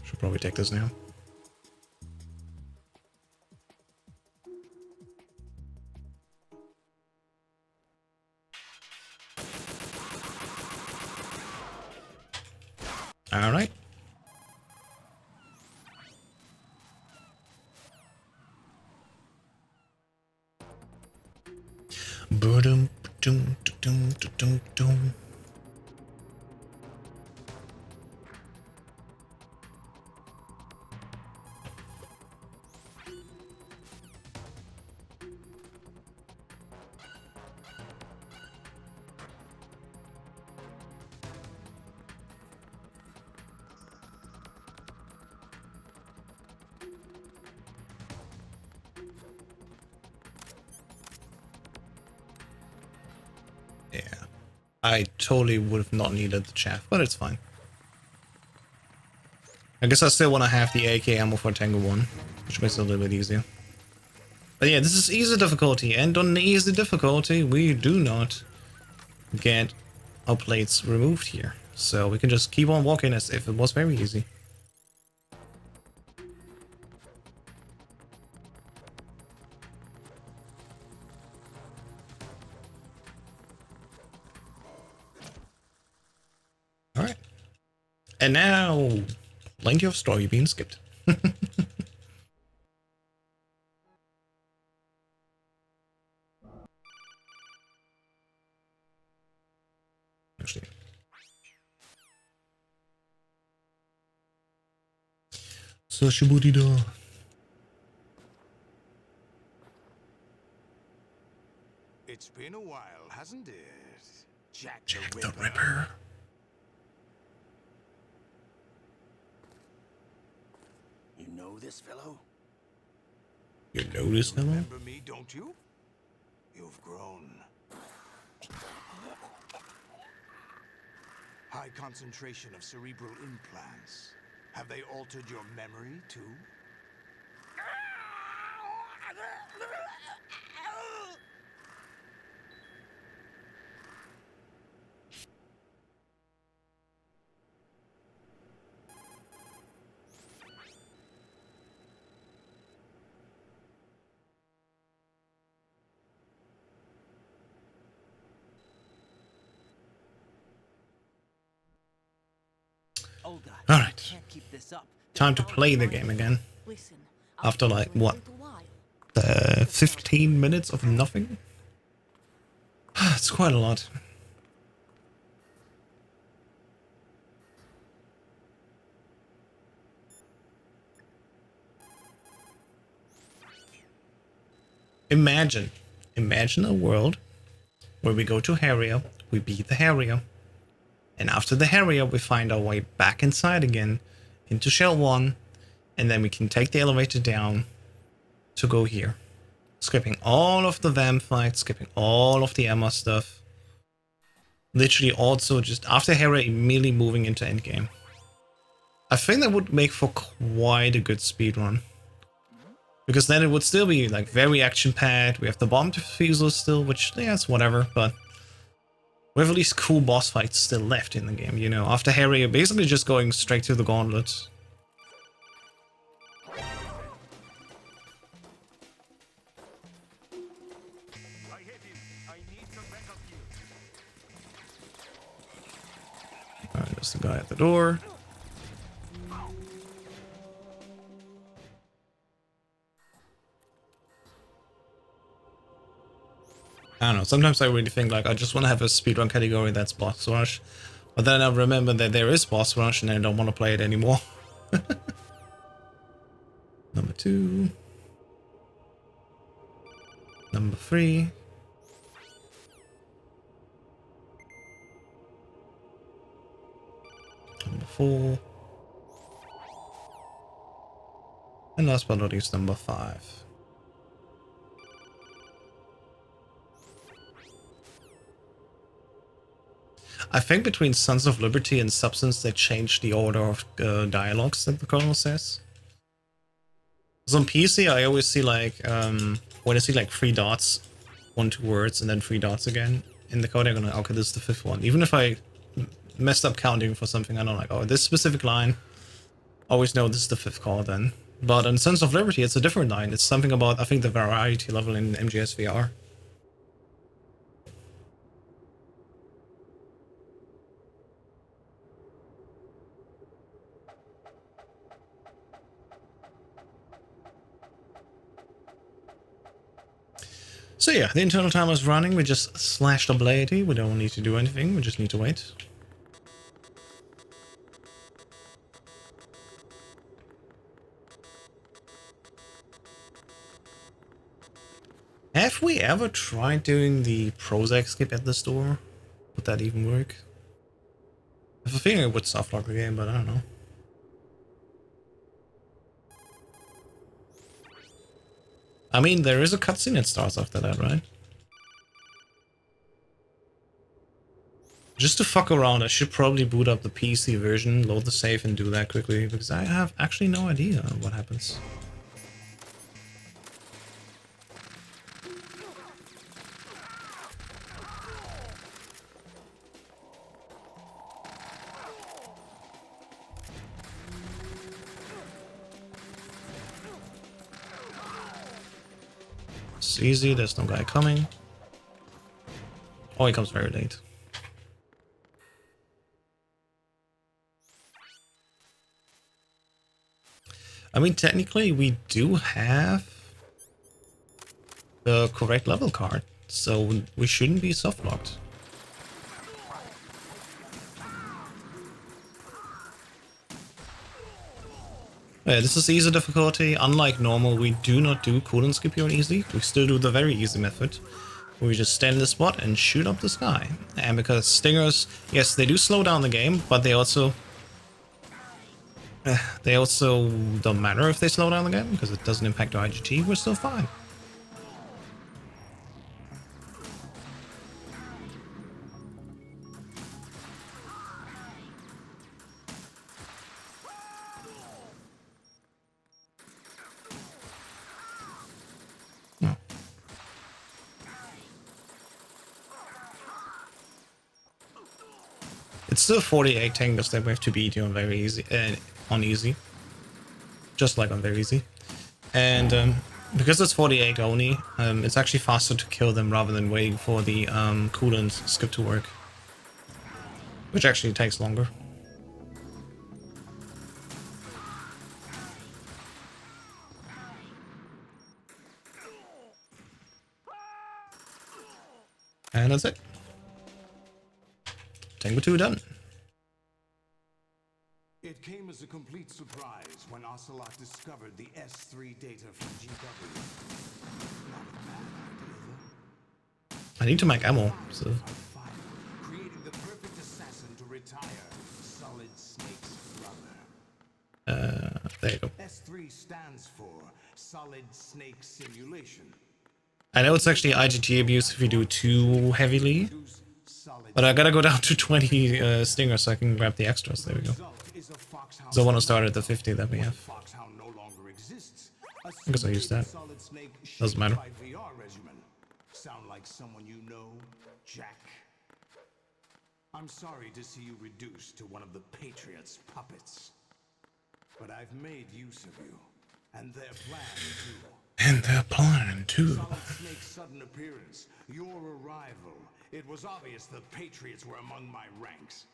Speaker 1: Should probably take this now. All right. Boom, dum, dum, dum, dum. Yeah, I totally would have not needed the chaff, but it's fine. I guess I still want to have the AK ammo for Tango 1, which makes it a little bit easier. But yeah, this is easy difficulty, and on the easy difficulty, we do not get our plates removed here. So we can just keep on walking as if it was very easy. Alright. And now, plenty of story being skipped. Actually. Sashiburido.
Speaker 4: It's been a while, hasn't it? Jack
Speaker 1: the Ripper.
Speaker 4: You know this fellow?
Speaker 1: You know this fellow?
Speaker 4: Remember me, don't you? You've grown. High concentration of cerebral implants. Have they altered your memory, too?
Speaker 1: Alright. Time to play the game again. After like, what? 15 minutes of nothing? It's quite a lot. Imagine a world where we go to Harrier, we beat the Harrier, and after the Harrier we find our way back inside again into Shell 1, and then we can take the elevator down to go here. Skipping all of the vamp fights, skipping all of the Emma stuff. Literally also just after Harrier immediately moving into endgame. I think that would make for quite a good speedrun. Because then it would still be like very action-packed. We have the bomb defusal still, which, yeah, it's whatever, but we have at least cool boss fights still left in the game, you know. After Harry, you're basically just going straight to the gauntlet. Alright, there's the guy at the door. I don't know, sometimes I really think like I just want to have a speedrun category that's boss rush. But then I remember that there is boss rush and I don't want to play it anymore. Number 2. Number 3. Number 4. And last but not least, number 5. I think between Sons of Liberty and Substance they changed the order of dialogues that the colonel says. So on PC I always see like, when I see like 3 dots, 1, 2 words, and then 3 dots again. In the code I'm gonna, okay, this is the 5th one. Even if I messed up counting for something, I know like, oh, this specific line, always know this is the 5th call then. But in Sons of Liberty it's a different line. It's something about, I think, the variety level in MGS VR. So yeah, the internal timer is running. We just slashed a blade. We don't need to do anything. We just need to wait. Have we ever tried doing the Prozac skip at the store? Would that even work? I have a feeling it would softlock the game, but I don't know. I mean, there is a cutscene that starts after that, right? Just to fuck around, I should probably boot up the PC version, load the save, and do that quickly, because I have actually no idea what happens. It's easy, there's no guy coming. Oh, he comes very late. I mean, technically, we do have the correct level card, so we shouldn't be softlocked. Yeah, this is easy difficulty. Unlike normal, we do not do cooldown skip here on easy. We still do the very easy method, where we just stand in the spot and shoot up the sky. And because stingers, yes, they do slow down the game, but they also don't matter if they slow down the game, because it doesn't impact our IGT. We're still fine. It's still 48 tangles that we have to beat you on very easy, on easy, just like on very easy, and because it's 48 only, it's actually faster to kill them rather than waiting for the cooldown skip to work, which actually takes longer. And that's it. Tango 2 done.
Speaker 4: It came as a complete surprise when Ocelot discovered the S3 data from GW. Not a bad idea, though.
Speaker 1: I need to make ammo, so...
Speaker 4: Creating the perfect assassin to retire Solid Snake's brother.
Speaker 1: There you go.
Speaker 4: S3 stands for Solid Snake Simulation.
Speaker 1: I know it's actually IGT abuse if you do too heavily, but I gotta go down to 20 stingers so I can grab the extras. There we go. So I want to start at the 50 that we have. I guess I use that.
Speaker 4: Solid Snake
Speaker 1: Doesn't matter.
Speaker 4: by VR regimen. Sound like someone you know, Jack? I'm sorry to see you reduced to one of the Patriots' puppets. But I've made use of you, and their plan too.
Speaker 1: And their plan too.
Speaker 4: Solid Snake's sudden appearance, your arrival. It was obvious the Patriots were among my ranks.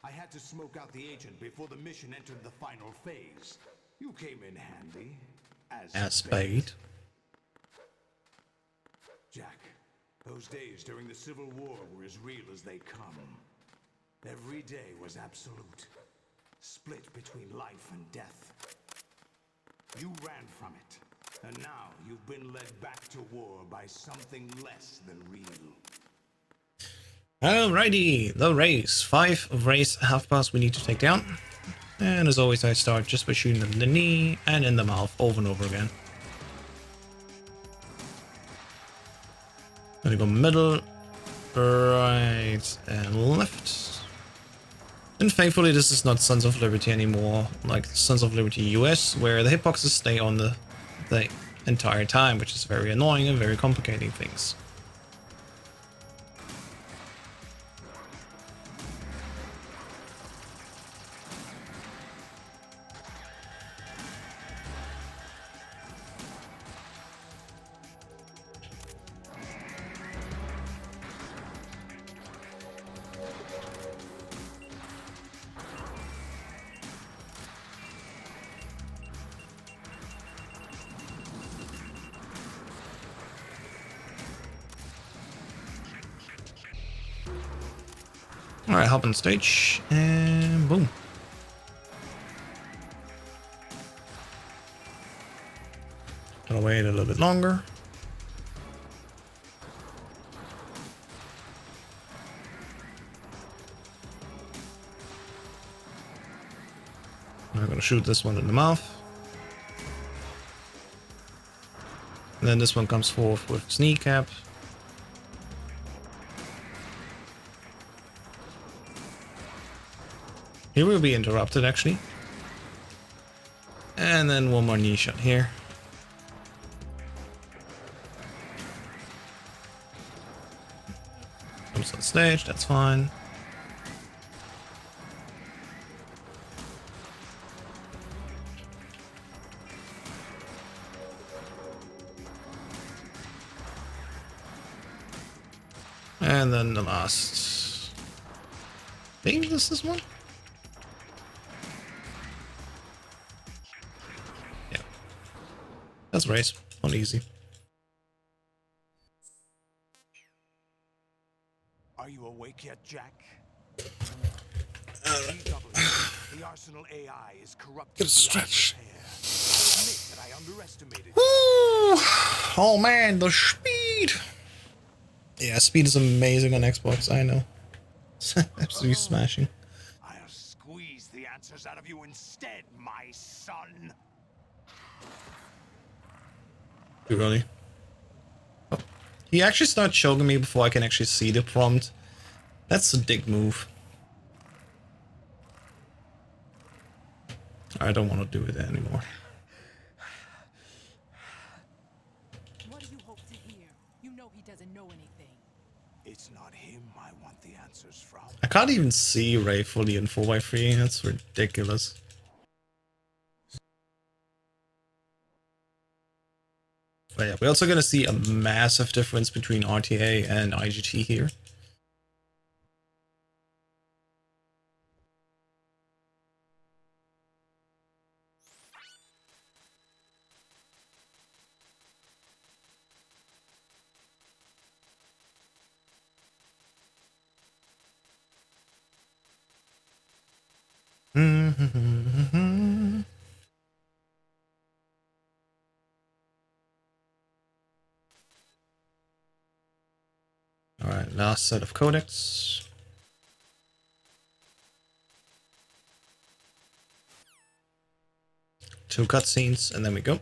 Speaker 4: I had to smoke out the agent before the mission entered the final phase. You came in handy. As bait. Jack, those days during the Civil War were as real as they come. Every day was absolute. Split between life and death. You ran from it. And now you've been led back to war by something less than real.
Speaker 1: Alrighty, the race. 5 of race half pass we need to take down. And as always, I start just by shooting them in the knee and in the mouth over and over again. Gonna go middle, right, and left. And thankfully, this is not Sons of Liberty anymore, like Sons of Liberty US, where the hitboxes stay on the entire time, which is very annoying and very complicating things. Alright, hop on stage, and boom. Gonna wait a little bit longer. I'm gonna shoot this one in the mouth. And then this one comes forth with sneak cap. He will be interrupted, actually. And then one more knee shot here. Comes on stage, that's fine. And then the last... I think this is one? That's race. Not easy.
Speaker 4: Are you awake yet, Jack? GW, the Arsenal AI is corrupt.
Speaker 1: Get a stretch.
Speaker 4: I admit that I underestimated.
Speaker 1: Woo! Oh man, the speed! Yeah, speed is amazing on Xbox, I know. Absolutely smashing.
Speaker 4: I'll squeeze the answers out of you instead, my son.
Speaker 1: Too early. Oh. He actually started choking me before I can actually see the prompt. That's a dick move. I don't want to do it anymore.
Speaker 6: What do you hope to hear? You know he doesn't know anything.
Speaker 4: It's not him I want the answers from.
Speaker 1: I can't even see Ray fully in 4x3. That's ridiculous. But yeah, we're also going to see a massive difference between RTA and IGT here. Alright, last set of codecs. Two cutscenes, and then we go.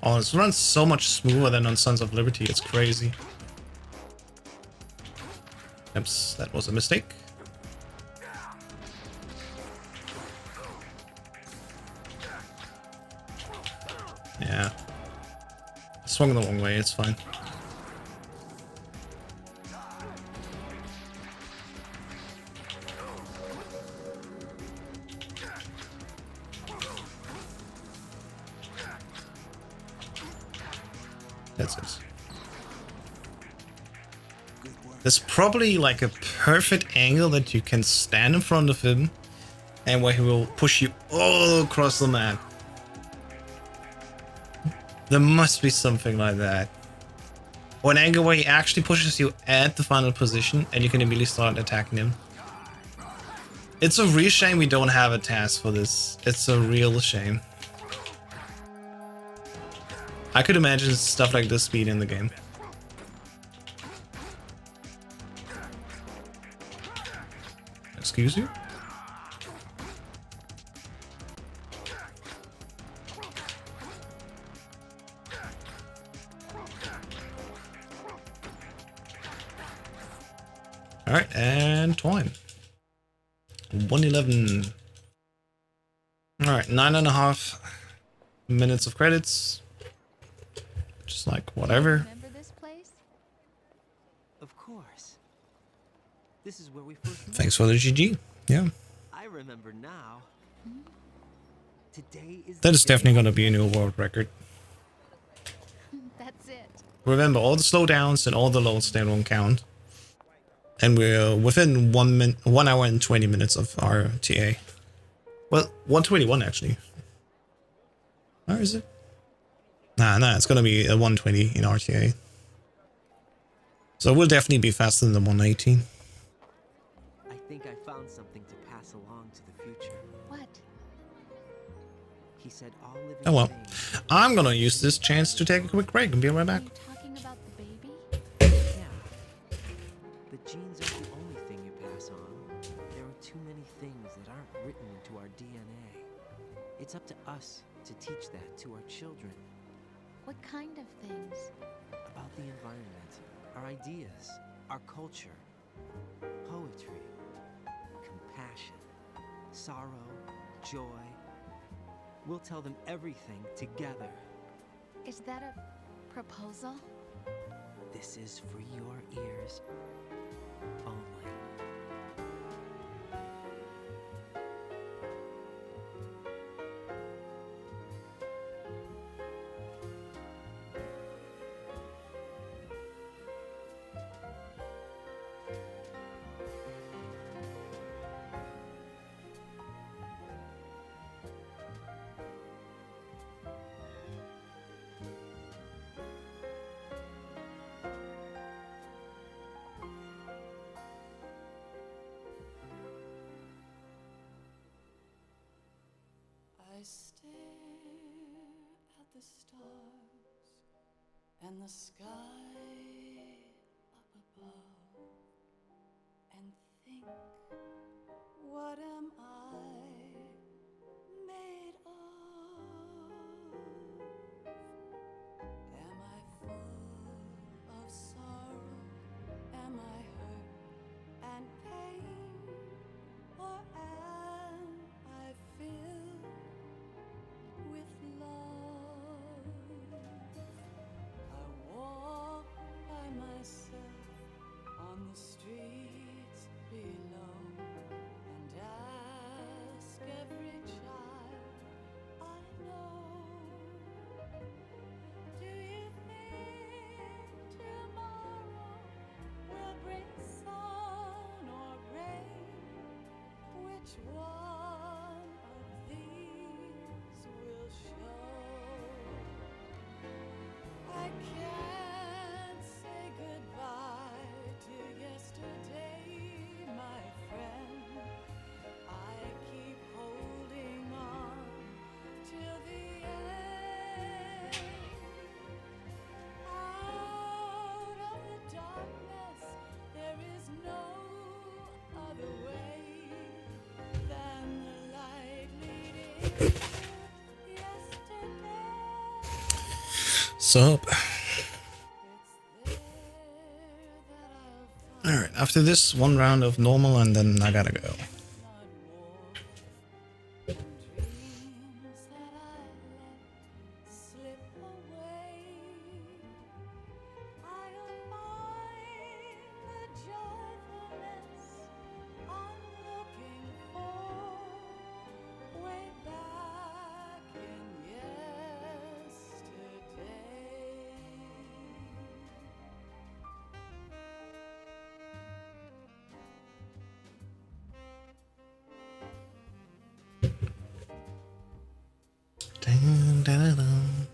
Speaker 1: Oh, this runs so much smoother than on Sons of Liberty. It's crazy. Oops, that was a mistake. Yeah. Swung the wrong way, it's fine. That's it. There's probably like a perfect angle that you can stand in front of him and where he will push you all across the map. There must be something like that. Or an angle where he actually pushes you at the final position and you can immediately start attacking him. It's a real shame we don't have a task for this. It's a real shame. I could imagine stuff like this being in the game. Excuse you? Alright, and time. 1:11. Alright, 9.5 minutes of credits. Just like whatever.
Speaker 5: Remember this place?
Speaker 7: Of course. This is where we first met.
Speaker 1: Thanks for the GG. Yeah.
Speaker 7: I remember now. Today is
Speaker 1: That
Speaker 7: the
Speaker 1: is
Speaker 7: day.
Speaker 1: definitely gonna be a new world record.
Speaker 5: That's it.
Speaker 1: Remember, all the slowdowns and all the loads, they don't count. And we're within 1 hour and 20 minutes of our TA. Well, 121 actually. Where is it? Nah, it's gonna be a 120 in RTA. So we'll definitely be faster than the 118.
Speaker 7: I think I found something to pass along to the future.
Speaker 5: What?
Speaker 7: He said all living
Speaker 1: Oh well.
Speaker 7: things.
Speaker 1: I'm gonna use this chance to take a quick break and be right
Speaker 5: Are
Speaker 1: back.
Speaker 5: you talking about the baby?
Speaker 7: Yeah. But genes aren't the only thing you pass on. There are too many things that aren't written into our DNA. It's up to us to teach that to our children.
Speaker 5: What kind of things?
Speaker 7: About the environment, our ideas, our culture, poetry, compassion, sorrow, joy. We'll tell them everything together.
Speaker 5: Is that a proposal?
Speaker 7: This is for your ears only.
Speaker 8: I stare at the stars and the sky up above and think, what am I made of? Am I full of sorrow? Am I hurt and pain? Or am I filled with love? I walk by myself on the streets below and ask every child I know, do you think tomorrow will bring sun or rain? Which one of these will show? I can't say goodbye to yesterday, my friend. I keep holding on till the end. Out of the darkness, there is no other way than the light leading yesterday.
Speaker 1: Sup? Alright, after this, one round of normal and then I gotta go. Dun, dun, dun.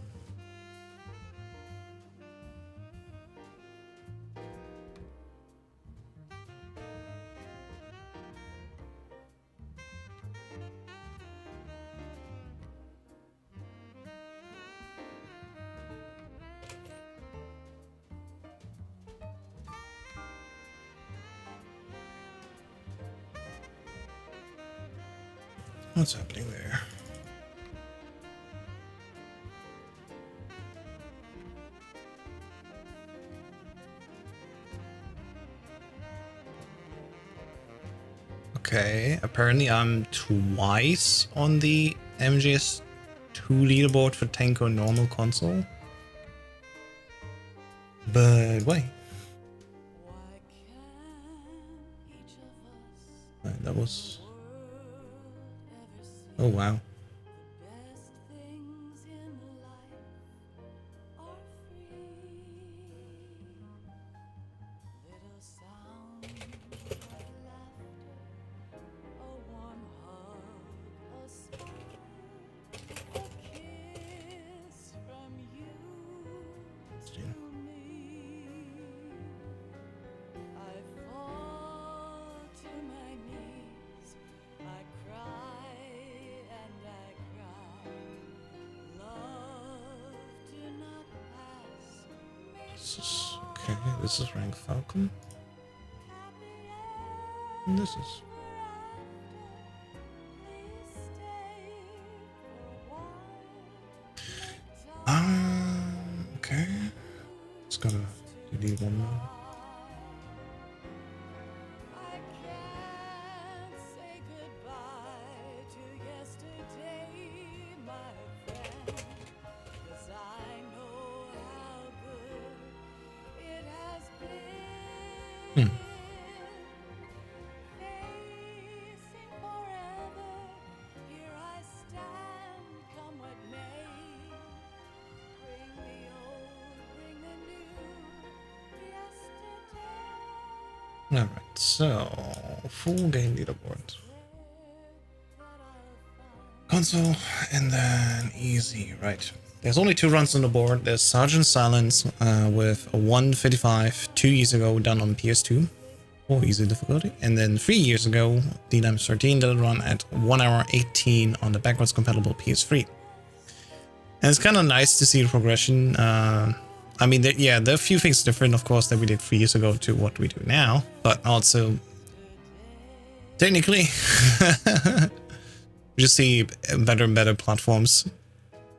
Speaker 1: What's happening there? Okay, apparently I'm twice on the MGS2 leaderboard for Tenko normal console. But wait. That was... Oh wow. Okay, this is rank Falcon. And this is... okay. Just gotta delete one more. Alright, so full game leaderboard. Console and then easy, right. There's only 2 runs on the board. There's Sergeant Silence with a 155 2 years ago done on PS2 or easy difficulty. And then 3 years ago, D-Dimes 13 did a run at 1 hour 18 on the backwards compatible PS3. And it's kind of nice to see the progression. I mean, there are a few things different, of course, that we did 3 years ago to what we do now, but also technically, we just see better and better platforms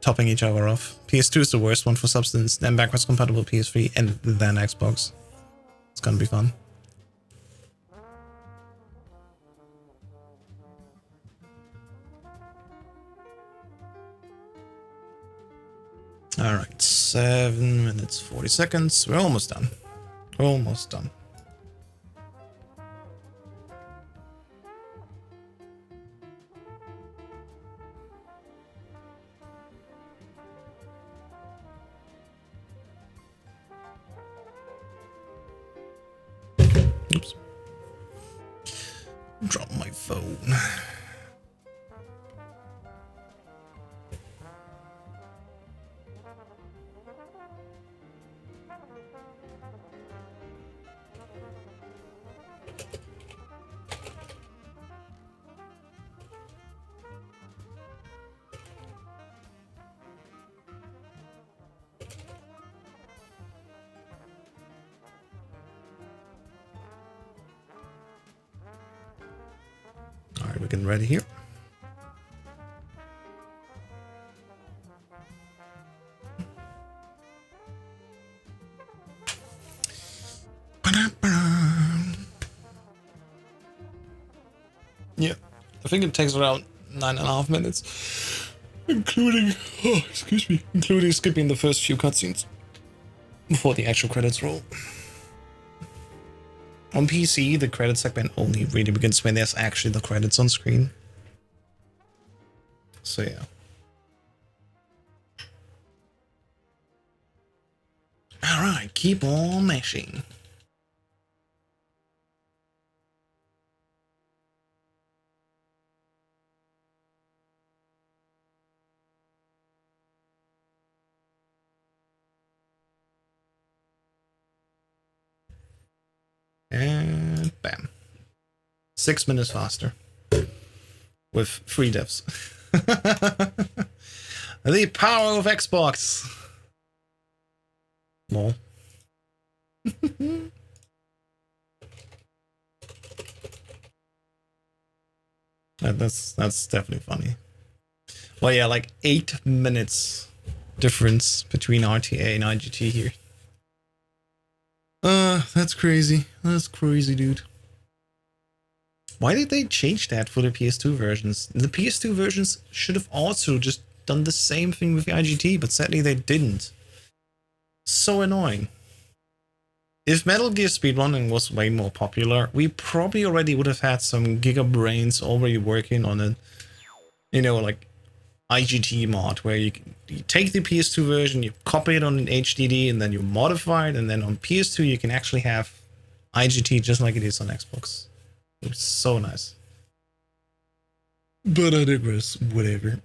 Speaker 1: topping each other off. PS2 is the worst one for substance, then backwards compatible PS3, and then Xbox. It's gonna be fun. Alright, 7 minutes 40 seconds. We're almost done. Almost done. Oops. Drop my phone. Alright, we're getting ready here. I think it takes around 9.5 minutes, including, oh, excuse me, including skipping the first few cutscenes before the actual credits roll. On PC, the credit segment only really begins when there's actually the credits on screen. So yeah. Alright, keep on mashing. And bam. 6 minutes faster. With 3 devs. The power of Xbox. Lol. That's definitely funny. Well, yeah, like 8 minutes difference between RTA and IGT here. That's crazy. That's crazy, dude. Why did they change that for the PS2 versions? The PS2 versions should have also just done the same thing with the IGT, but sadly they didn't. So annoying. If Metal Gear speedrunning was way more popular, we probably already would have had some gigabrains already working on it. You know, like IGT mod, where you take the PS2 version, you copy it on an HDD, and then you modify it, and then on PS2 you can actually have IGT just like it is on Xbox. It's so nice. But I digress. Whatever.